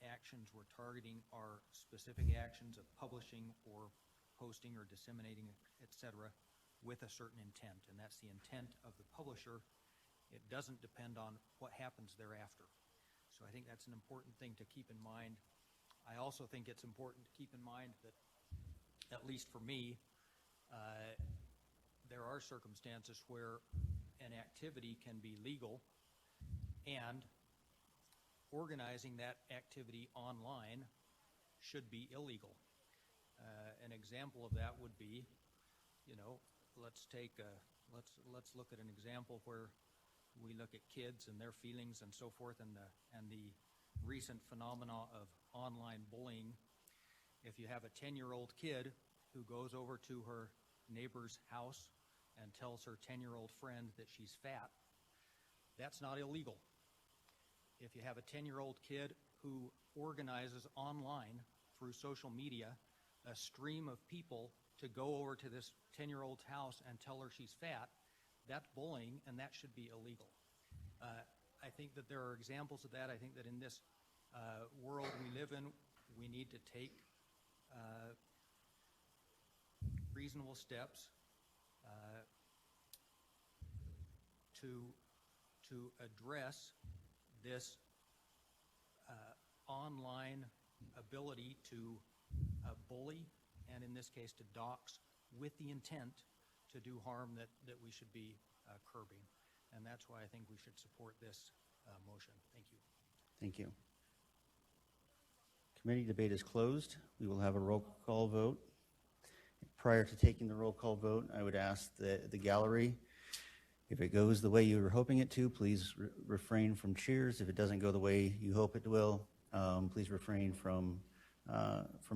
actions we're targeting are specific actions of publishing or posting or disseminating, etc., with a certain intent, and that's the intent of the publisher. It doesn't depend on what happens thereafter. So I think that's an important thing to keep in mind. I also think it's important to keep in mind that, at least for me, there are circumstances where an activity can be legal and organizing that activity online should be illegal. An example of that would be, let's look at an example where we look at kids and their feelings and so forth, and the recent phenomena of online bullying. If you have a 10-year-old kid who goes over to her neighbor's house and tells her 10-year-old friend that she's fat, that's not illegal. If you have a 10-year-old kid who organizes online through social media a stream of people to go over to this 10-year-old's house and tell her she's fat, that's bullying, and that should be illegal. I think that there are examples of that. I think that in this world we live in, we need to take reasonable steps to address this online ability to bully, and in this case to dox, with the intent to do harm that we should be curbing. And that's why I think we should support this motion. Thank you. Thank you. Committee debate is closed. We will have a roll call vote. Prior to taking the roll call vote, I would ask the gallery, if it goes the way you were hoping it to, please refrain from cheers. If it doesn't go the way you hope it will, please refrain from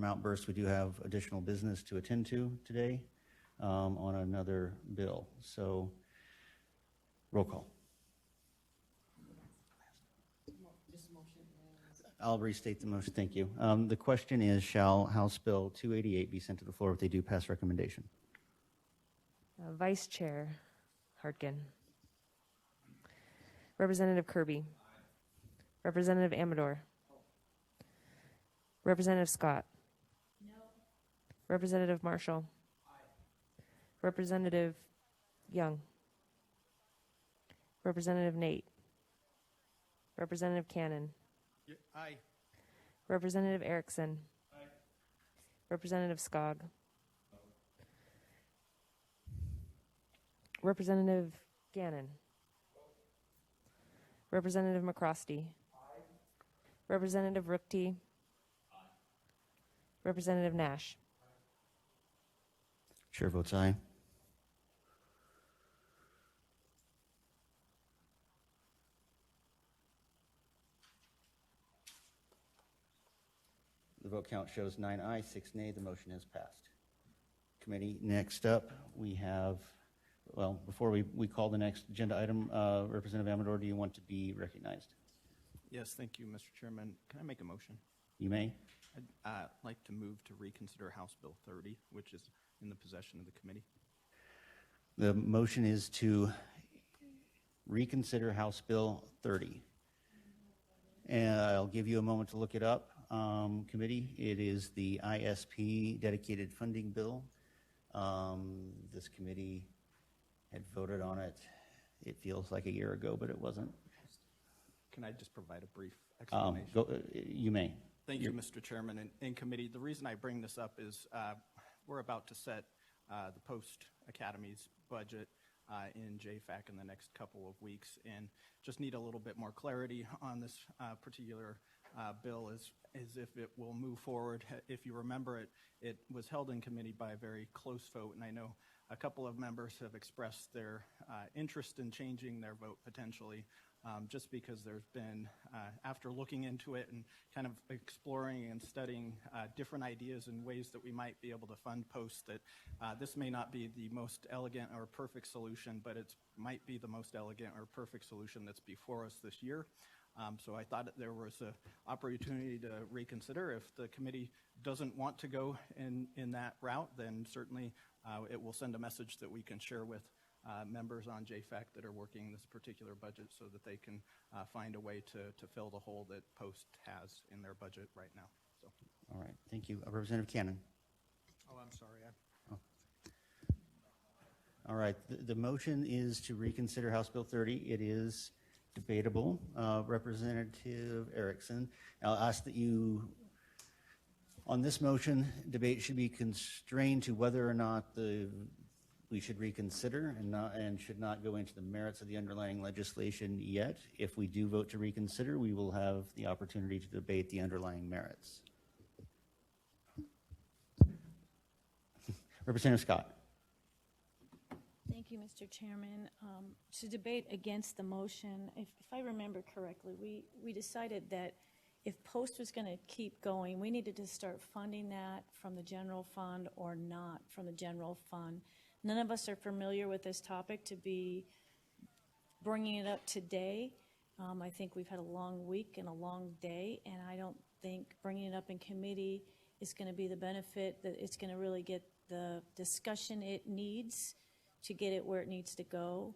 outbursts. We do have additional business to attend to today on another bill. So, roll call. I'll restate the motion. Thank you. The question is, shall House Bill 288 be sent to the floor with a due pass recommendation? Vice Chair Hartgen. Representative Kirby. Representative Amador. Representative Scott. No. Representative Marshall. Aye. Representative Young. Representative Nate. Representative Cannon. Aye. Representative Erickson. Aye. Representative Skog. Representative Gannon. Representative McCrosty. Representative Rookty. Representative Nash. Chair votes aye. The vote count shows 9 ayes, 6 nay. The motion has passed. Committee, next up, we have, well, before we call the next agenda item, Representative Amador, do you want to be recognized? Yes, thank you, Mr. Chairman. Can I make a motion? You may. I'd like to move to reconsider House Bill 30, which is in the possession of the committee. The motion is to reconsider House Bill 30. And I'll give you a moment to look it up, committee. It is the ISP dedicated funding bill. This committee had voted on it, it feels like a year ago, but it wasn't. Can I just provide a brief explanation? You may. Thank you, Mr. Chairman and committee. The reason I bring this up is we're about to set the post-academy's budget in JFAC in the next couple of weeks, and just need a little bit more clarity on this particular bill as if it will move forward. If you remember it, it was held in committee by a very close vote, and I know a couple of members have expressed their interest in changing their vote potentially, just because there's been, after looking into it and kind of exploring and studying different ideas and ways that we might be able to fund posts, that this may not be the most elegant or perfect solution, but it might be the most elegant or perfect solution that's before us this year. So I thought there was an opportunity to reconsider. If the committee doesn't want to go in that route, then certainly it will send a message that we can share with members on JFAC that are working this particular budget so that they can find a way to fill the hole that Post has in their budget right now. So. All right, thank you. Representative Cannon. Oh, I'm sorry. All right, the motion is to reconsider House Bill 30. It is debatable. Representative Erickson, I'll ask that you, on this motion, debate should be constrained to whether or not we should reconsider and should not go into the merits of the underlying legislation yet. If we do vote to reconsider, we will have the opportunity to debate the underlying merits. Representative Scott. Thank you, Mr. Chairman. To debate against the motion, if I remember correctly, we decided that if Post was going to keep going, we needed to start funding that from the general fund or not from the general fund. None of us are familiar with this topic to be bringing it up today. I think we've had a long week and a long day, and I don't think bringing it up in committee is going to be the benefit that it's going to really get the discussion it needs to get it where it needs to go.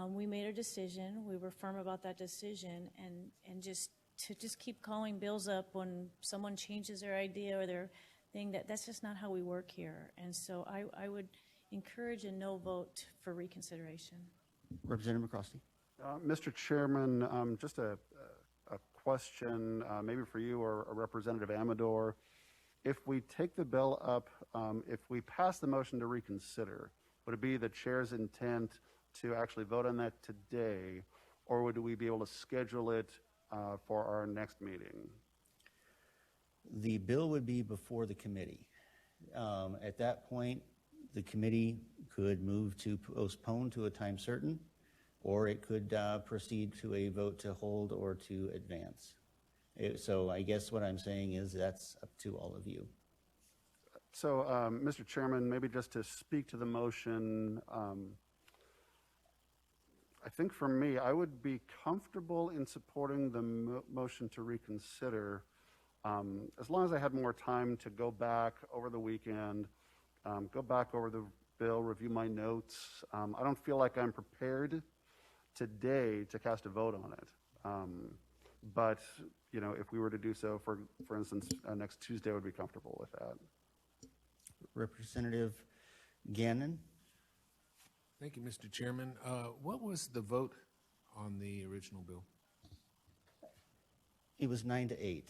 We made a decision. We were firm about that decision, and just keep calling bills up when someone changes their idea or their thing, that's just not how we work here. And so I would encourage a no vote for reconsideration. Representative McCrosty. Mr. Chairman, just a question maybe for you or Representative Amador. If we take the bill up, if we pass the motion to reconsider, would it be the chair's intent to actually vote on that today, or would we be able to schedule it for our next meeting? The bill would be before the committee. At that point, the committee could move to postpone to a time certain, or it could proceed to a vote to hold or to advance. So I guess what I'm saying is that's up to all of you. So, Mr. Chairman, maybe just to speak to the motion, I think for me, I would be comfortable in supporting the motion to reconsider as long as I had more time to go back over the weekend, go back over the bill, review my notes. I don't feel like I'm prepared today to cast a vote on it. But, you know, if we were to do so, for instance, next Tuesday, I would be comfortable with that. Representative Gannon. Thank you, Mr. Chairman. What was the vote on the original bill? It was 9-8.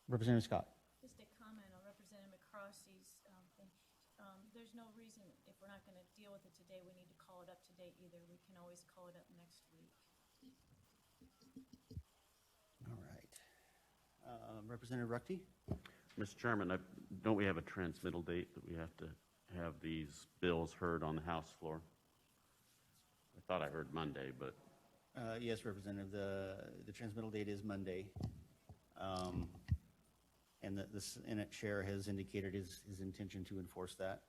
Representative Scott. Just a comment on Representative McCrosty's thing. There's no reason, if we're not going to deal with it today, day we need to call it up to date either. We can always call it up next week. All right. Representative Ruckty? Mr. Chairman, don't we have a transmittal date that we have to have these bills heard on the House floor? I thought I heard Monday, but Yes, Representative, the transmittal date is Monday. And the Senate Chair has indicated his intention to enforce that.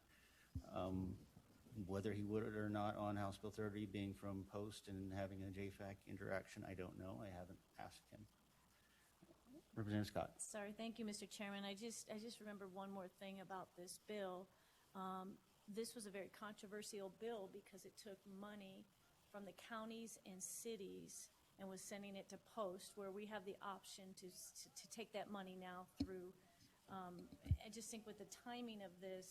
Whether he would or not on House Bill 30 being from post and having a JFAC interaction, I don't know. I haven't asked him. Representative Scott. Sorry, thank you, Mr. Chairman. I just remembered one more thing about this bill. This was a very controversial bill because it took money from the counties and cities and was sending it to post, where we have the option to take that money now through. I just think with the timing of this,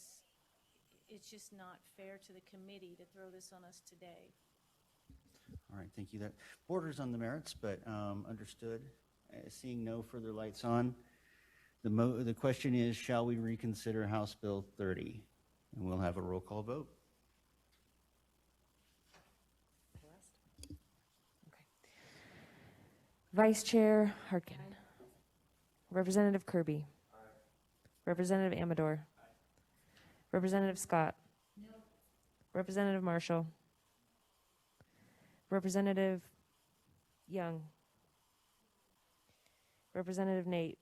it's just not fair to the committee to throw this on us today. All right, thank you. That borders on the merits, but understood. Seeing no further lights on, the question is, shall we reconsider House Bill 30? And we'll have a roll call vote. Vice Chair Harkin. Representative Kirby. Representative Amador. Representative Scott. Representative Marshall. Representative Young. Representative Nate.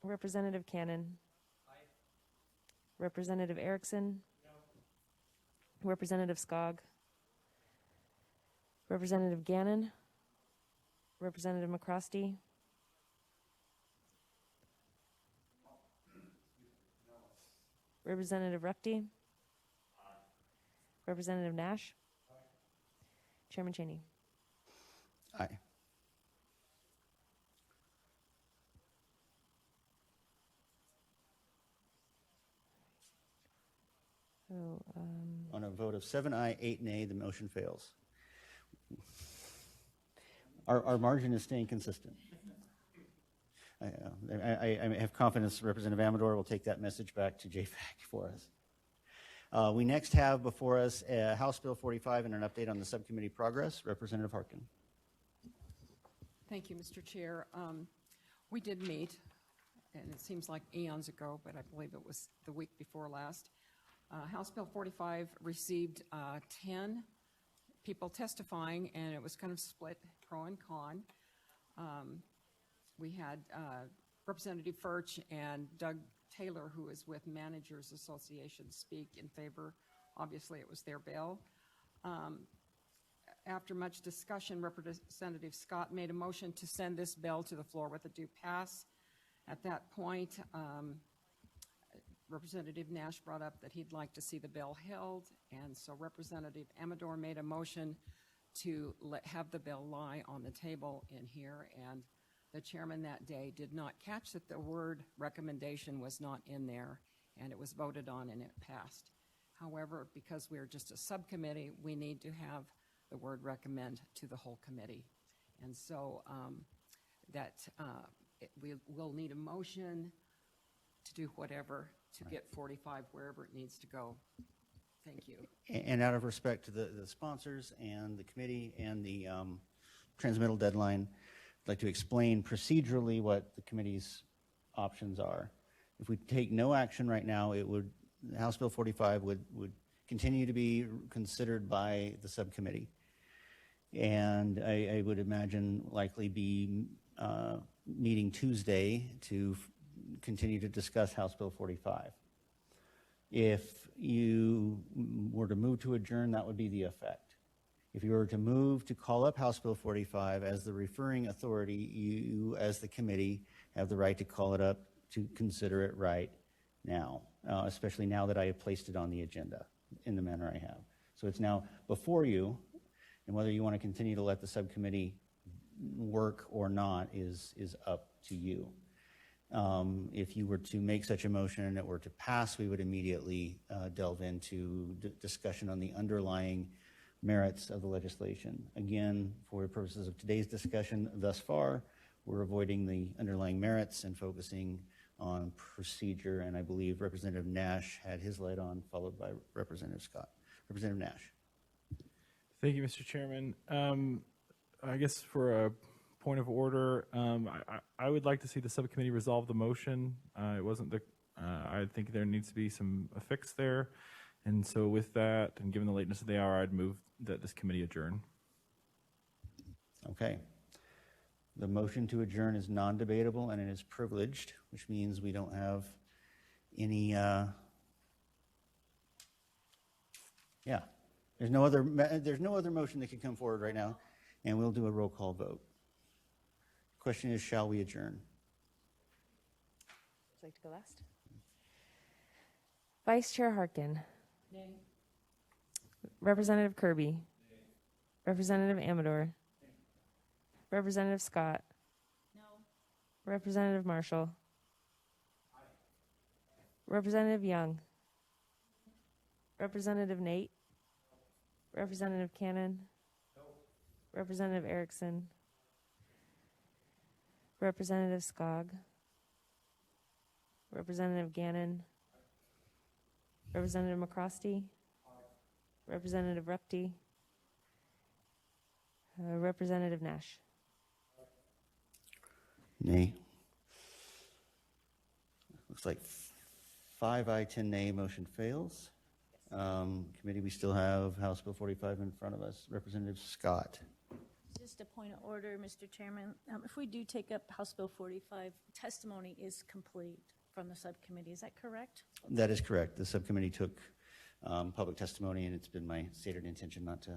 Representative Cannon. Representative Erickson. Representative Skog. Representative Gannon. Representative McCrosty. Representative Ruckty. Representative Nash. Chairman Cheney. Aye. So, On a vote of 7 aye, 8 nay, the motion fails. Our margin is staying consistent. I have confidence Representative Amador will take that message back to JFAC for us. We next have before us House Bill 45 and an update on the subcommittee progress. Representative Harkin. Thank you, Mr. Chair. We did meet, and it seems like eons ago, but I believe it was the week before last. House Bill 45 received 10 people testifying, and it was kind of split pro and con. We had Representative Furch and Doug Taylor, who is with Managers Association, speak in favor. Obviously, it was their bill. After much discussion, Representative Scott made a motion to send this bill to the floor with a due pass. At that point, Representative Nash brought up that he'd like to see the bill held, and so Representative Amador made a motion to have the bill lie on the table in here, and the chairman that day did not catch that the word recommendation was not in there, and it was voted on and it passed. However, because we're just a subcommittee, we need to have the word recommend to the whole committee. And so we'll need a motion to do whatever to get 45 wherever it needs to go. Thank you. And out of respect to the sponsors and the committee and the transmittal deadline, I'd like to explain procedurally what the committee's options are. If we take no action right now, House Bill 45 would continue to be considered by the subcommittee. And I would imagine likely be meeting Tuesday to continue to discuss House Bill 45. If you were to move to adjourn, that would be the effect. If you were to move to call up House Bill 45 as the referring authority, you as the committee have the right to call it up to consider it right now, especially now that I have placed it on the agenda in the manner I have. So it's now before you, and whether you want to continue to let the subcommittee work or not is up to you. If you were to make such a motion and it were to pass, we would immediately delve into discussion on the underlying merits of the legislation. Again, for purposes of today's discussion thus far, we're avoiding the underlying merits and focusing on procedure, and I believe Representative Nash had his light on, followed by Representative Scott. Representative Nash. Thank you, Mr. Chairman. I guess for a point of order, I would like to see the subcommittee resolve the motion. It wasn't the, I think there needs to be a fix there. And so with that, and given the lateness of the hour, I'd move that this committee adjourn. Okay. The motion to adjourn is non-debatable and it is privileged, which means we don't have any, there's no other motion that could come forward right now, and we'll do a roll call vote. Question is, shall we adjourn? Would you like to go last? Vice Chair Harkin. Nay. Representative Kirby. Nay. Representative Amador. Nay. Representative Scott. No. Representative Marshall. Aye. Representative Young. Representative Nate. Representative Cannon. No. Representative Erickson. Representative Skog. Representative Gannon. Representative McCrosty. Representative Rupty. Representative Nash. Nay. Looks like 5 aye, 10 nay, motion fails. Committee, we still have House Bill 45 in front of us. Representative Scott. Just a point of order, Mr. Chairman. If we do take up House Bill 45, testimony is complete from the subcommittee. Is that correct? That is correct. The subcommittee took public testimony, and it's been my stated intention not to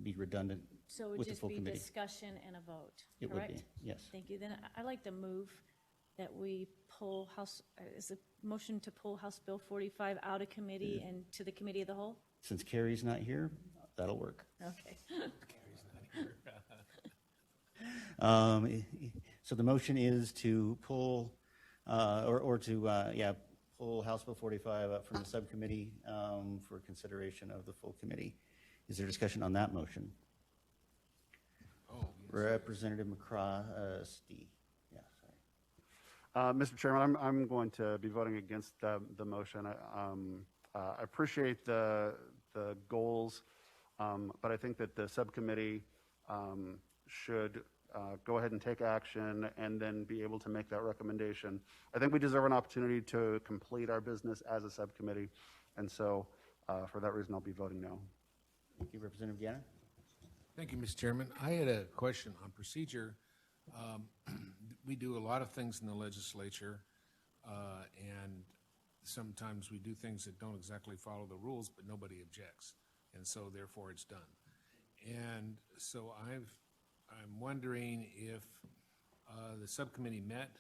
be redundant So it would with the just full be committee. discussion and a vote, It would correct? be, yes. Thank you. Then I'd like to move that we pull is a motion to pull House Bill 45 out of committee and to the committee of the whole? Since Carrie's not here, that'll work. Okay. So the motion is to pull, pull House Bill 45 up from the subcommittee for consideration of the full committee. Is there discussion on that motion? Oh, yes. Representative McCrosty. Yeah, Uh, sorry. Mr. Chairman, I'm going to be voting against the motion. I appreciate the goals, but I think that the subcommittee should go ahead and take action and then be able to make that recommendation. I think we deserve an opportunity to complete our business as a subcommittee, and so for that reason, I'll be voting no. Thank you, Representative Gannon. Thank you, Mr. Chairman. I had a question on procedure. We do a lot of things in the legislature, and sometimes we do things that don't exactly follow the rules, but nobody objects, and so therefore it's done. And so I'm wondering if the subcommittee met,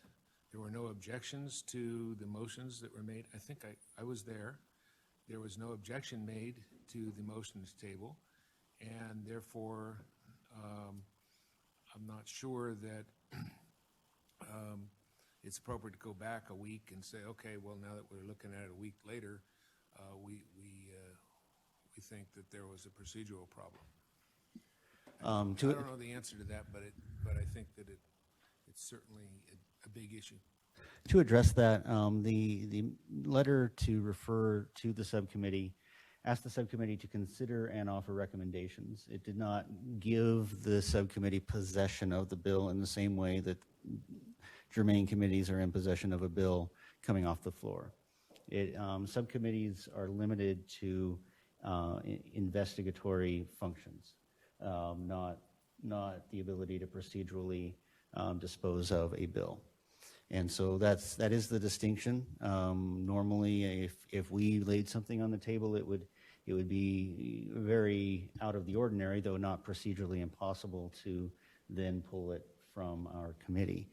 there were no objections to the motions that were made. I think I was there. There was no objection made to the motions table, and therefore I'm not sure that it's appropriate to go back a week and say, okay, well, now that we're looking at it a week later, we think that there was a procedural problem. I don't know the answer to that, but I think that it's certainly a big issue. To address that, the letter to refer to the subcommittee asked the subcommittee to consider and offer recommendations. It did not give the subcommittee possession of the bill in the same way that germane committees are in possession of a bill coming off the floor. Subcommittees are limited to investigatory functions, not the ability to procedurally dispose of a bill. And so that is the distinction. Normally, if we laid something on the table, it would be very out of the ordinary, though not procedurally impossible to then pull it from our committee.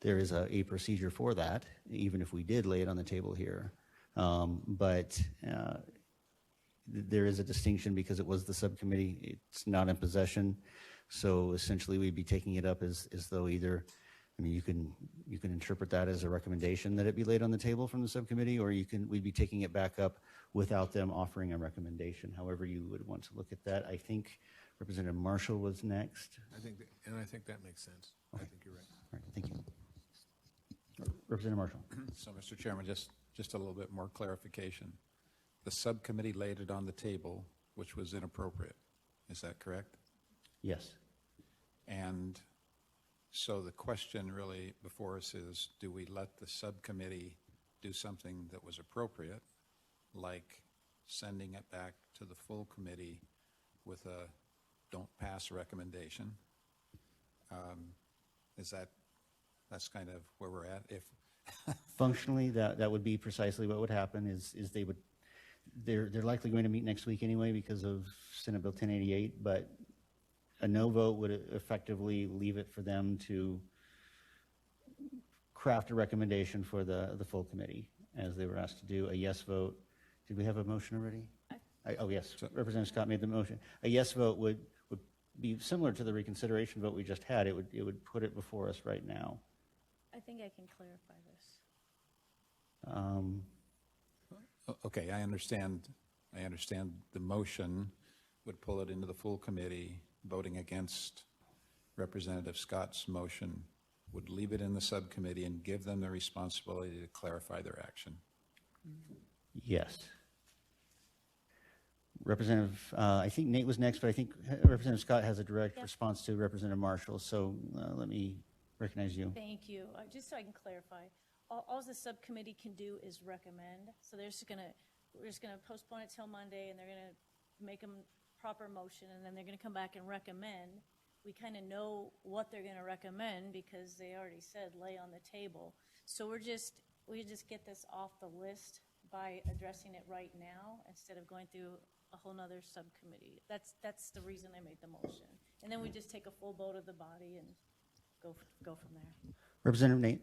There is a procedure for that, even if we did lay it on the table here. But there is a distinction because it was the subcommittee. It's not in possession. So essentially, we'd be taking it up as though either, I mean, you can interpret that as a recommendation that it be laid on the table from the subcommittee, or we'd be taking it back up without them offering a recommendation. However you would want to look at that. I think Representative Marshall was next. I think that makes sense. Okay. I think you're right. All right, thank you. Representative Marshall. So, Mr. Chairman, just a little bit more clarification. the subcommittee laid it on the table, which was inappropriate. Is that correct? Yes. And so the question really before us is, do we let the subcommittee do something that was appropriate, like sending it back to the full committee with a don't pass recommendation? That's kind of where we're at. If Functionally, that would be precisely what would happen is they're likely going to meet next week anyway because of Senate Bill 1088, but a no vote would effectively leave it for them to craft a recommendation for the full committee, as they were asked to do. A yes vote, did we have a motion already? Oh, yes, Representative Scott made the motion. A yes vote would be similar to the reconsideration vote we just had. It would put it before us right now. I think I can clarify this. Okay, I understand the motion would pull it into the full committee. Voting against Representative Scott's motion would leave it in the subcommittee and give them the responsibility to clarify their action. Yes. Representative, I think Nate was next, but I think Representative Scott has a direct response to Representative Marshall, so let me recognize you. Thank you. Just so I can clarify, all the subcommittee can do is recommend. So we're just gonna postpone it till Monday, and they're gonna make a proper motion, and then they're gonna come back and recommend. We kind of know what they're gonna recommend because they already said lay on the table. So we just get this off the list by addressing it right now instead of going through a whole nother subcommittee. That's the reason I made the motion. And then we just take a full vote of the body and go from there. Representative Nate.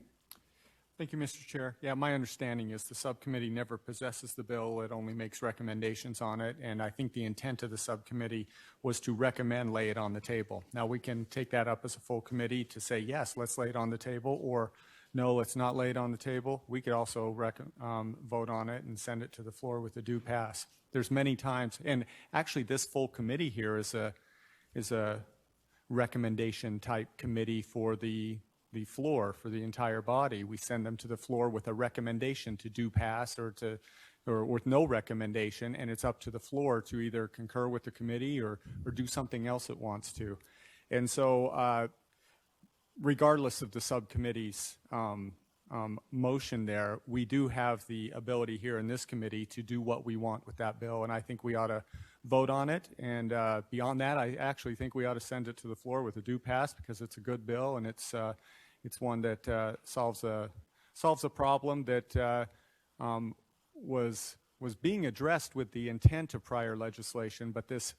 Thank you, Mr. Chair. Yeah, my understanding is the subcommittee never possesses the bill. It only makes recommendations on it. And I think the intent of the subcommittee was to recommend lay it on the table. Now, we can take that up as a full committee to say, yes, let's lay it on the table, or no, let's not lay it on the table. We could also vote on it and send it to the floor with a due pass. There's many times, and actually this full committee here is a recommendation type committee for the floor, for the entire body. We send them to the floor with a recommendation to do pass or with no recommendation, and it's up to the floor to either concur with the committee or do something else it wants to. And so regardless of the subcommittee's motion there, we do have the ability here in this committee to do what we want with that bill, and I think we ought to vote on it. And beyond that, I actually think we ought to send it to the floor with a due pass because it's a good bill, and it's one that solves a problem that was being addressed with the intent of prior legislation, but this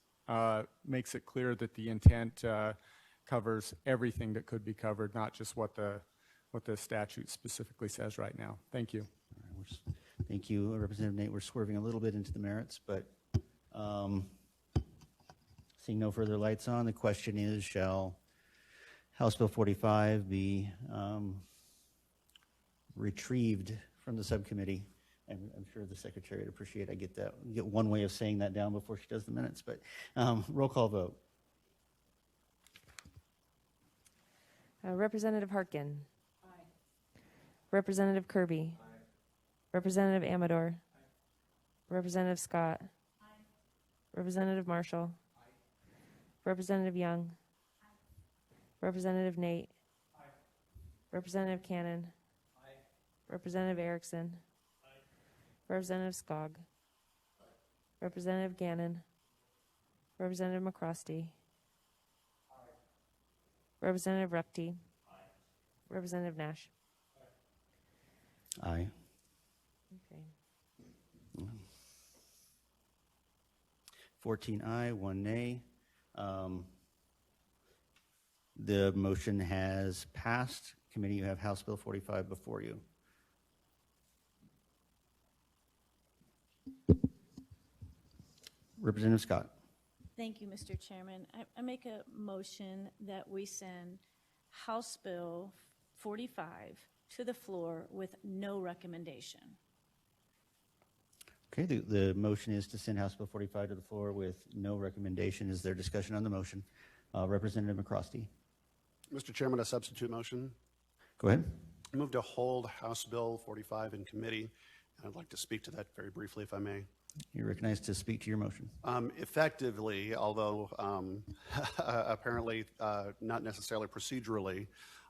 makes it clear that the intent covers everything that could be covered, not just what the statute specifically says right now. Thank you. Thank you, Representative Nate. We're swerving a little bit into the merits, but seeing no further lights on, the question is, shall House Bill 45 be retrieved from the subcommittee? And I'm sure the Secretary would appreciate I get one way of saying that down before she does the minutes, but roll call vote. Representative Harkin. Aye. Representative Kirby. Aye. Representative Amador. Aye. Representative Scott. Aye. Representative Marshall. Aye. Representative Young. Aye. Representative Nate. Aye. Representative Cannon. Aye. Representative Erickson. Aye. Representative Skog. Aye. Representative Gannon. Representative McCrosty. Representative Repti. Aye. Representative Nash. Aye. Okay. 14 aye, 1 nay. The motion has passed. Committee, you have House Bill 45 before you. Representative Scott. Thank you, Mr. Chairman. I make a motion that we send House Bill 45 to the floor with no recommendation. Okay, the motion is to send House Bill 45 to the floor with no recommendation. Is there discussion on the motion? Representative McCrosty. Mr. Chairman, a substitute motion. Go ahead. I move to hold House Bill 45 in committee, and I'd like to speak to that very briefly, if I may. You're recognized to speak to your motion. Effectively, although apparently not necessarily procedurally,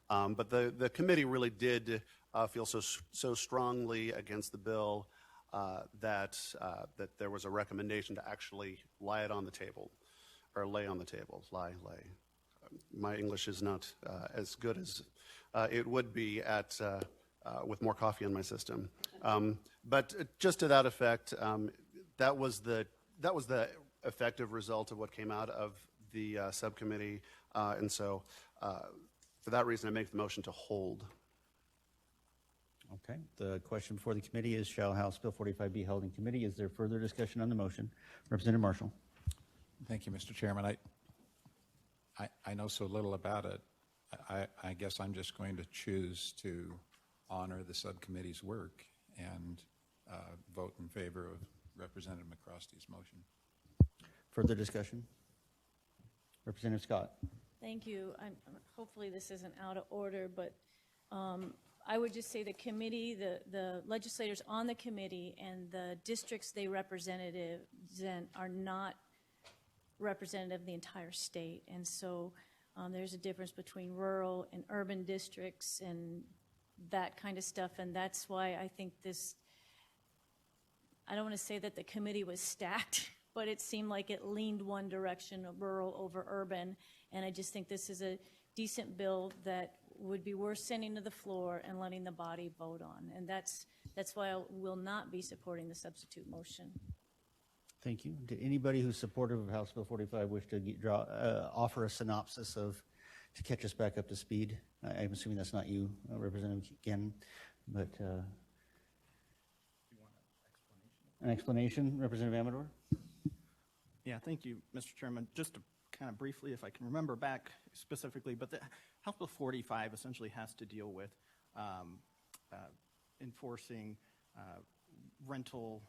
but the committee really did feel so strongly against the bill that there was a recommendation to actually lay on the table. Lay. My English is not as good as it would be with more coffee in my system. But just to that effect, that was the effective result of what came out of the subcommittee, and so for that reason, I make the motion to hold. Okay. The question before the committee is, shall House Bill 45 be held in committee? Is there further discussion on the motion? Representative Marshall. Thank you, Mr. Chairman. I know so little about it. I guess I'm just going to choose to honor the subcommittee's work and vote in favor of Representative McCrosty's motion. Further discussion? Representative Scott. Thank you. Hopefully this isn't out of order, but I would just say the committee, the legislators on the committee and the districts they represent are not representative of the entire state. And so there's a difference between rural and urban districts and that kind of stuff. And that's why I think I don't want to say that the committee was stacked, but it seemed like it leaned one direction, rural over urban. And I just think this is a decent bill that would be worth sending to the floor and letting the body vote on. And that's why I will not be supporting the substitute motion. Thank you. Did anybody who's supportive of House Bill 45 wish to offer a synopsis to catch us back up to speed? I'm assuming that's not you, Representative Gannon, but an explanation, Representative Amador? Yeah, thank you, Mr. Chairman. Just to kind of briefly, if I can remember back specifically, but the House Bill 45 essentially has to deal with enforcing rental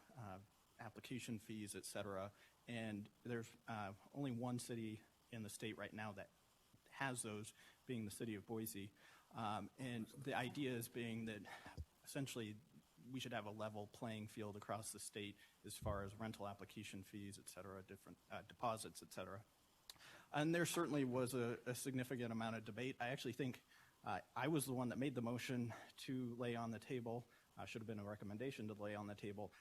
application fees, et cetera. And there's only one city in the state right now that has those, being the city of Boise. And the idea is being that essentially we should have a level playing field across the state as far as rental application fees, et cetera, different deposits, et cetera. And there certainly was a significant amount of debate. I actually think I was the one that made the motion to lay on the table. Should have been a recommendation to lay on the table.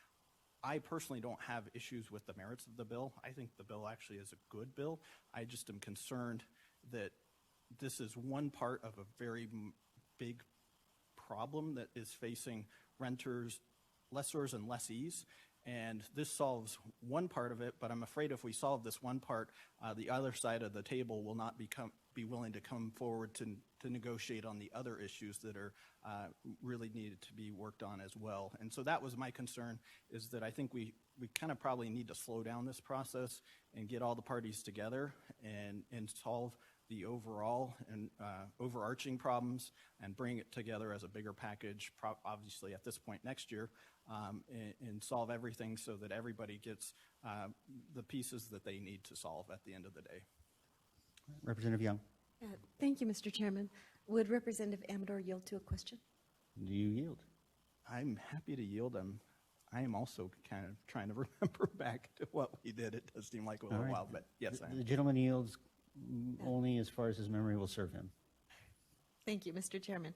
I personally don't have issues with the merits of the bill. I think the bill actually is a good bill. I just am concerned that this is one part of a very big problem that is facing renters, lessors, and lessees. And this solves one part of it, but I'm afraid if we solve this one part, the other side of the table will not be willing to come forward to negotiate on the other issues that are really needed to be worked on as well. And so that was my concern, is that I think we kind of probably need to slow down this process and get all the parties together and solve the overall and overarching problems and bring it together as a bigger package, obviously at this point next year, and solve everything so that everybody gets the pieces that they need to solve at the end of the day. Representative Young. Thank you, Mr. Chairman. Would Representative Amador yield to a question? Do you yield? I'm happy to yield. I am also kind of trying to remember back to what we did. It does seem like a little while, but yes, I am. The gentleman yields only as far as his memory will serve him. Thank you, Mr. Chairman.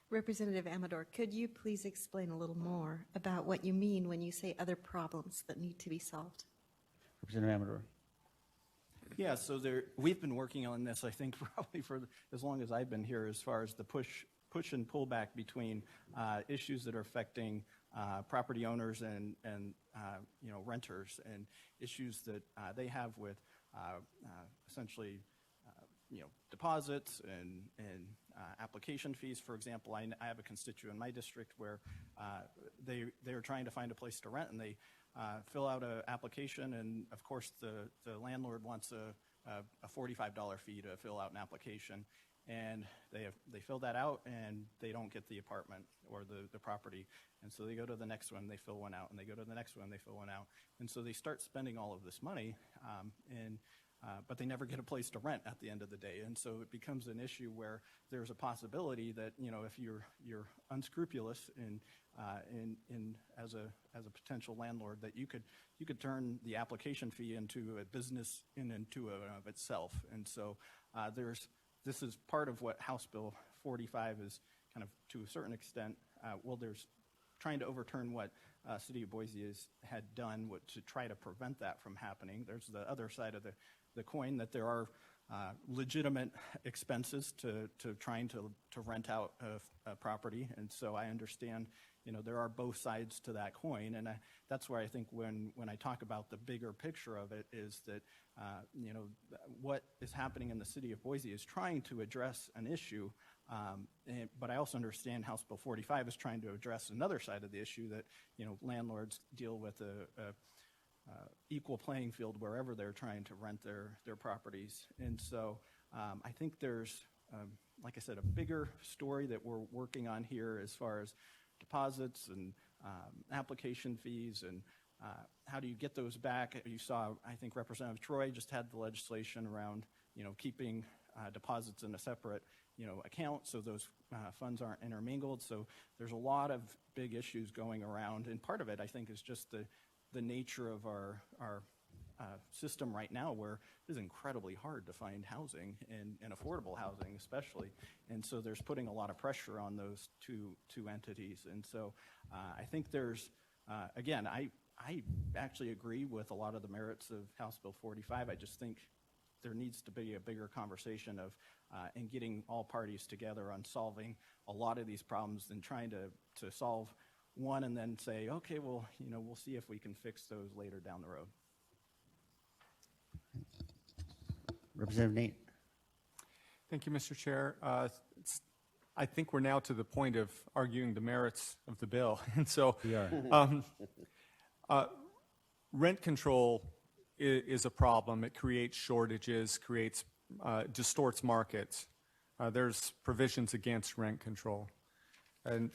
Representative Amador, could you please explain a little more about what you mean when you say other problems that need to be solved? Representative Amador. Yeah, so we've been working on this, I think, probably for as long as I've been here, as far as the push and pull back between issues that are affecting property owners and renters, and issues that they have with essentially deposits and application fees. For example, I have a constituent in my district where they're trying to find a place to rent, and they fill out an application, and of course the landlord wants a $45 fee to fill out an application, and they fill that out and they don't get the apartment or the property, and so they go to the next one, they fill one out, and they go to the next one, they fill one out, and so they start spending all of this money, and but they never get a place to rent at the end of the day. And so it becomes an issue where there's a possibility that, if you're unscrupulous as a potential landlord, that you could turn the application fee into a business in and of itself. And so this is part of what House Bill 45 is kind of, to a certain extent, there's trying to overturn what City of Boise has had done to try to prevent that from happening. There's the other side of the coin, that there are legitimate expenses to trying to rent out a property. And so I understand, there are both sides to that coin. And that's where I think when I talk about the bigger picture of it is that, what is happening in the City of Boise is trying to address an issue. But I also understand House Bill 45 is trying to address another side of the issue, that, landlords deal with a equal playing field wherever they're trying to rent their properties. And so I think there's, like I said, a bigger story that we're working on here as far as deposits and application fees and how do you get those back. You saw, I think Representative Troy just had the legislation around, keeping deposits in a separate account so those funds aren't intermingled. So there's a lot of big issues going around, and part of it I think is just the nature of our system right now, where it is incredibly hard to find housing and affordable housing especially, and so there's putting a lot of pressure on those two entities. And so I think there's again, I actually agree with a lot of the merits of House Bill 45. I just think there needs to be a bigger conversation of and getting all parties together on solving a lot of these problems than trying to solve one and then say, okay, well, we'll see if we can fix those later down the road. Representative Nate. Thank you, Mr. Chair. I think we're now to the point of arguing the merits of the bill. And so we are. Rent control is a problem. It creates shortages, distorts markets. There's provisions against rent control. And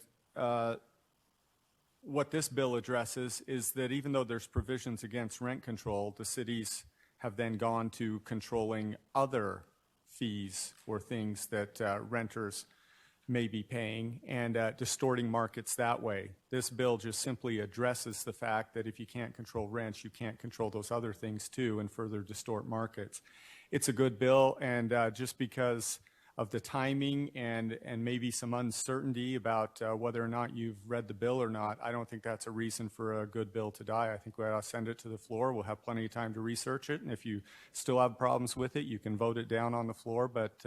what this bill addresses is that even though there's provisions against rent control, the cities have then gone to controlling other fees for things that renters may be paying and distorting markets that way. This bill just simply addresses the fact that if you can't control rents, you can't control those other things too and further distort markets. It's a good bill, and just because of the timing and maybe some uncertainty about whether or not you've read the bill or not, I don't think that's a reason for a good bill to die. I think we ought to send it to the floor. We'll have plenty of time to research it, and if you still have problems with it, you can vote it down on the floor, but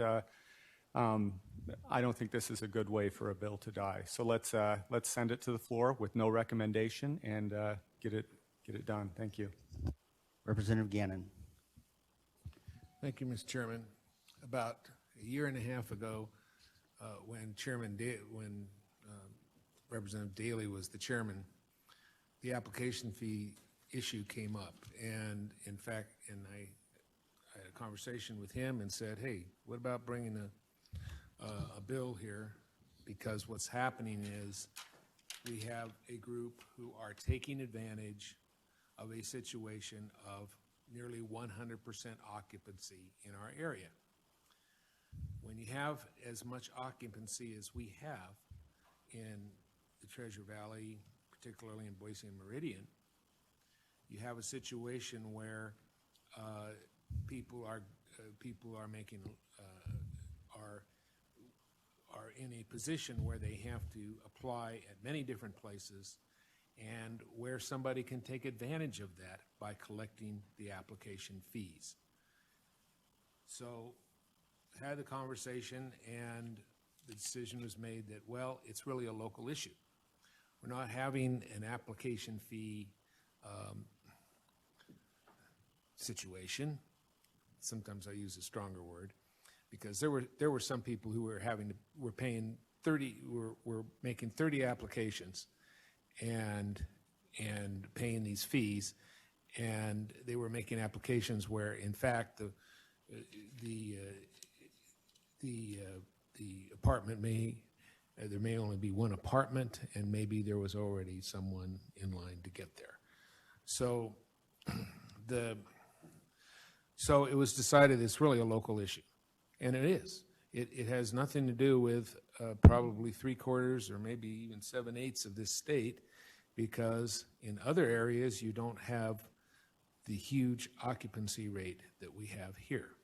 I don't think this is a good way for a bill to die. So let's send it to the floor with no recommendation and get it done. Thank you. Representative Gannon. Thank you, Mr. Chairman. About a year and a half ago, when Representative Daley was the chairman, the application fee issue came up, and in fact, I had a conversation with him and said, "Hey, what about bringing a bill here, because what's happening is we have a group who are taking advantage of a situation of nearly 100% occupancy in our area. When you have as much occupancy as we have in the Treasure Valley, particularly in Boise and Meridian, you have a situation where people are in a position where they have to apply at many different places, and where somebody can take advantage of that by collecting the application fees. So had the conversation, and the decision was made that, well, it's really a local issue. We're not having an application fee situation. Sometimes I use a stronger word, because there were some people who were making 30 applications and paying these fees, and they were making applications where, in fact, the apartment there may only be one apartment, and maybe there was already someone in line to get there. So So it was decided it's really a local issue, and it is. It has nothing to do with probably 3/4 or maybe even 7/8 of this state, because in other areas you don't have the huge occupancy rate that we have here.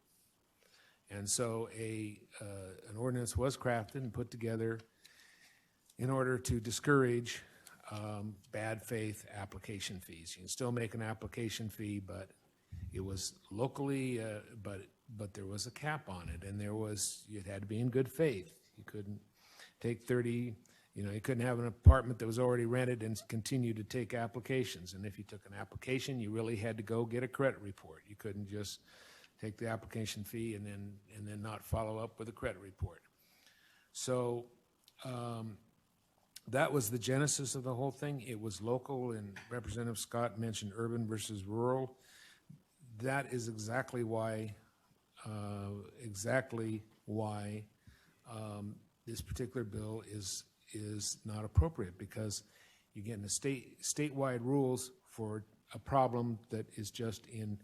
And so an ordinance was crafted and put together in order to discourage bad faith application fees. You can still make an application fee, but it was locally, but there was a cap on it, and it had to be in good faith. You couldn't take 30, you couldn't have an apartment that was already rented and continue to take applications. And if you took an application, you really had to go get a credit report. You couldn't just take the application fee and then not follow up with a credit report. So that was the genesis of the whole thing. It was local, and Representative Scott mentioned urban versus rural. That is exactly why this particular bill is not appropriate, because you're getting statewide rules for a problem that is just in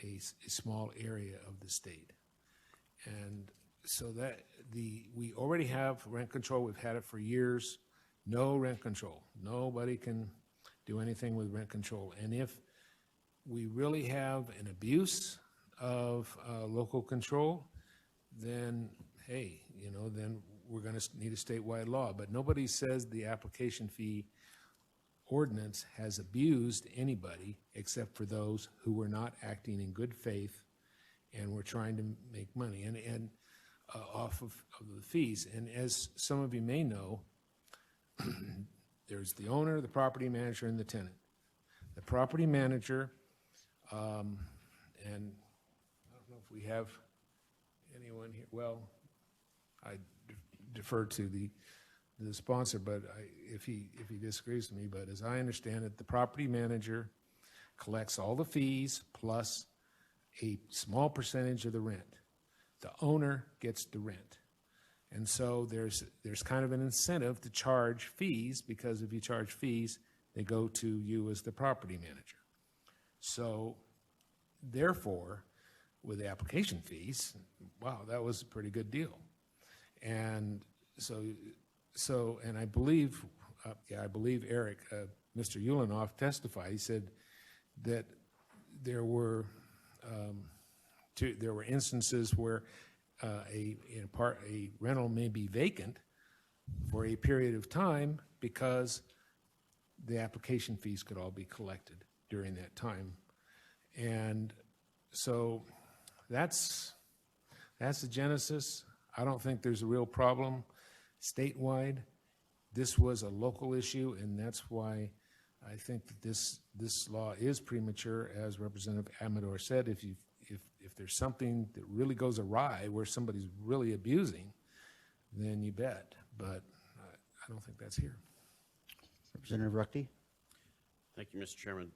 a small area of the state. And so we already have rent control. We've had it for years. No rent control. Nobody can do anything with rent control. And if we really have an abuse of local control, then hey, then we're going to need a statewide law. But nobody says the application fee ordinance has abused anybody except for those who were not acting in good faith and were trying to make money and off of the fees. And as some of you may know, there's the owner, the property manager, and the tenant. The property manager, and I don't know if we have anyone here. Well, I defer to the sponsor, but if he disagrees with me, but as I understand it, the property manager collects all the fees plus a small percentage of the rent. The owner gets the rent. And so there's kind of an incentive to charge fees, because if you charge fees, they go to you as the property manager. So therefore, with the application fees, wow, that was a pretty good deal. And so, and I believe Eric, Mr. Ulanoff testified. He said that there were instances where a rental may be vacant for a period of time because the application fees could all be collected during that time. And so that's the genesis. I don't think there's a real problem statewide. This was a local issue, and that's why I think that this law is premature. As Representative Amador said, if there's something that really goes awry where somebody's really abusing, then you bet. But I don't think that's here. Representative Ruckty. Thank you, Mr. Chairman.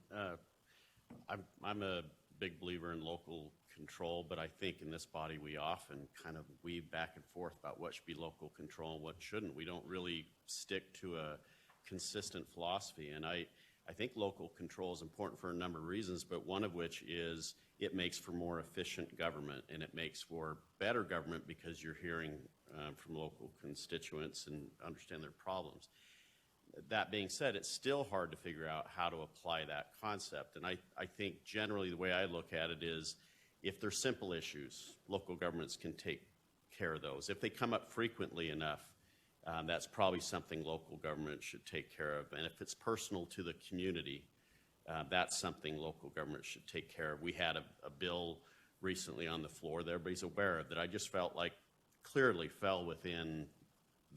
I'm a big believer in local control, but I think in this body we often kind of weave back and forth about what should be local control and what shouldn't. We don't really stick to a consistent philosophy, and I think local control is important for a number of reasons, but one of which is it makes for more efficient government, and it makes for better government because you're hearing from local constituents and understand their problems. That being said, it's still hard to figure out how to apply that concept, and I think generally the way I look at it is if they're simple issues, local governments can take care of those. If they come up frequently enough, that's probably something local government should take care of. And if it's personal to the community, that's something local government should take care of. We had a bill recently on the floor that everybody's aware of that I just felt like clearly fell within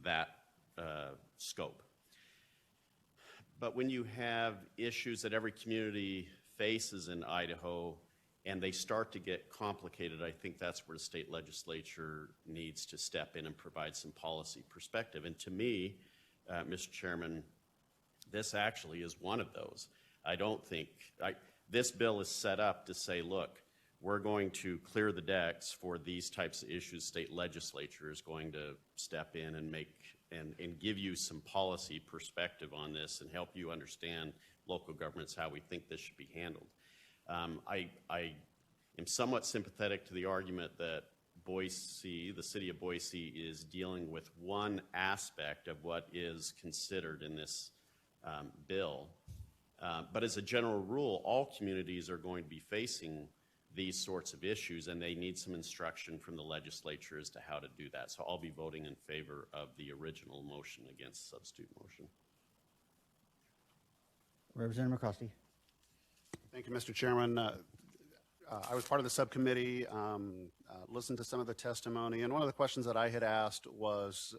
that scope. But when you have issues that every community faces in Idaho and they start to get complicated, I think that's where the state legislature needs to step in and provide some policy perspective. And to me, Mr. Chairman, this actually is one of those. I don't think, this bill is set up to say, look, we're going to clear the decks for these types of issues. State legislature is going to step in and make and give you some policy perspective on this and help you understand local governments, how we think this should be handled. am somewhat sympathetic to the argument that Boise, the city of Boise, is dealing with one aspect of what is considered in this bill. But as a general rule, all communities are going to be facing these sorts of issues, and they need some instruction from the legislature as to how to do that. So I'll be voting in favor of the original motion against the substitute motion. Representative McCrosty. Thank you, Mr. Chairman. I was part of the subcommittee, listened to some of the testimony, and one of the questions that I had asked was,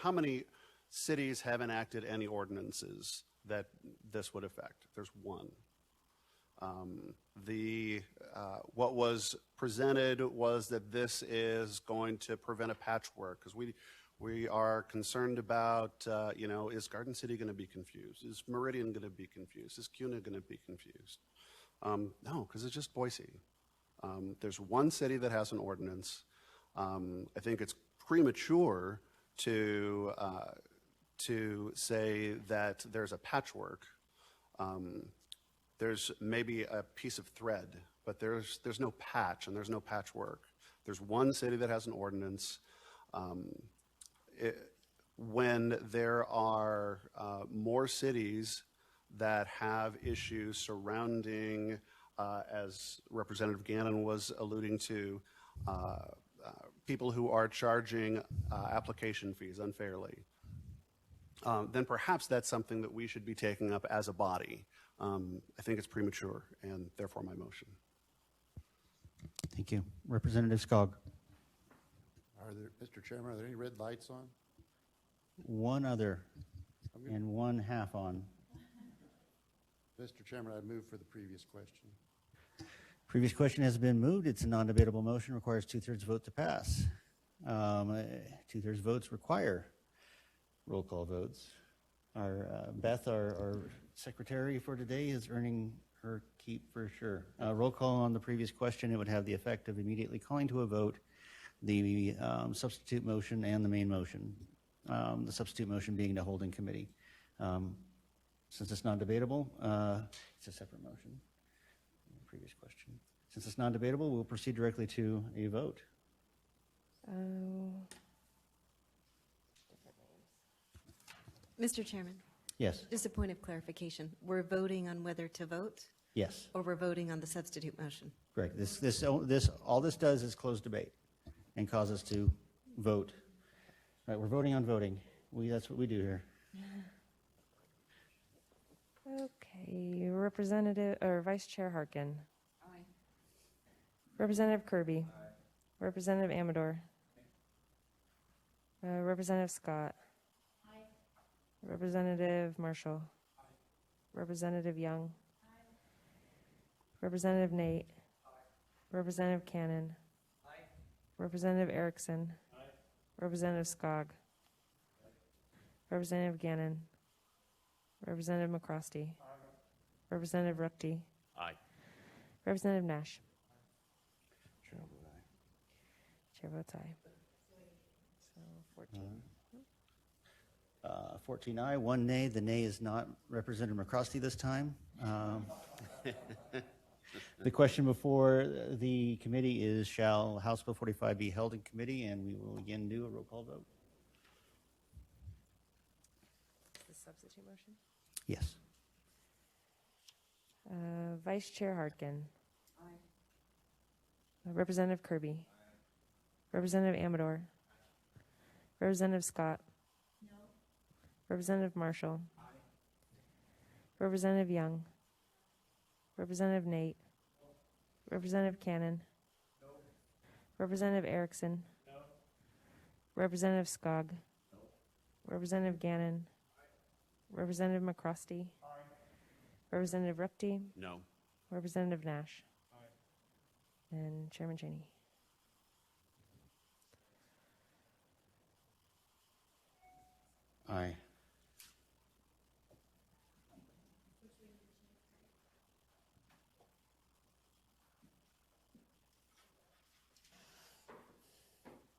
how many cities have enacted any ordinances that this would affect? There's one. What was presented was that this is going to prevent a patchwork, because we are concerned about, is Garden City going to be confused? Is Meridian going to be confused? Is CUNA going to be confused? No, because it's just Boise. There's one city that has an ordinance. I think it's premature to say that there's a patchwork. There's maybe a piece of thread, but there's no patch and there's no patchwork. There's one city that has an ordinance. When there are more cities that have issues surrounding, as Representative Gannon was alluding to, people who are charging application fees unfairly, then perhaps that's something that we should be taking up as a body. I think it's premature, and therefore my motion. Thank you. Representative Skog. Mr. Chairman, are there any red lights on? One other and one half on. Mr. Chairman, I move for the previous question. Previous question has been moved. It's a non-debatable motion, requires 2/3 vote to pass. 2/3 votes require roll call votes. Beth, our secretary for today, is earning her keep for sure. Roll call on the previous question. It would have the effect of immediately calling to a vote the substitute motion and the main motion. The substitute motion being to hold in committee. Since it's non-debatable, it's a separate motion. Previous question. Since it's non-debatable, we'll proceed directly to a vote. Mr. Chairman? Yes. Just a point of clarification. We're voting on whether to vote? Yes. Or we're voting on the substitute motion? Correct. All this does is close debate and cause us to vote. Right, we're voting on voting. That's what we do here. Okay, Representative or Vice Chair Harkin. Aye. Representative Kirby. Aye. Representative Amador. Representative Scott. Aye. Representative Marshall. Aye. Representative Young. Aye. Representative Nate. Aye. Representative Cannon. Aye. Representative Erickson. Aye. Representative Skog. Aye. Representative Gannon. Representative McCrosty. Aye. Representative Ruchti. Aye. Representative Nash. Chair vote aye. Chair votes aye. So 14. 14 aye, 1 nay. The nay is not Representative McCrosty this time. The question before the committee is, shall House Bill 45 be held in committee? And we will again do a roll call vote. The substitute motion? Yes. Vice Chair Harkin. Aye. Representative Kirby. Aye. Representative Amador. Aye. Representative Scott. No. Representative Marshall. Aye. Representative Young. Representative Nate. No. Representative Cannon. No. Representative Erickson. No. Representative Skog. No. Representative Gannon. Representative McCrosty. Aye. Representative Ruchti. No. Representative Nash. Aye. And Chairman Cheney. Aye.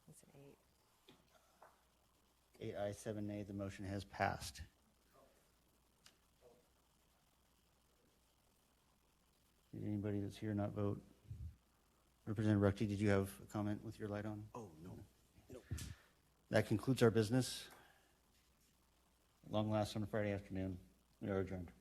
That's an 8. 8 ayes, 7 nay. The motion has passed. Did anybody that's here not vote? Representative Ruckty, did you have a comment with your light on? Oh, no. That concludes our business. Long last on a Friday afternoon. We are adjourned.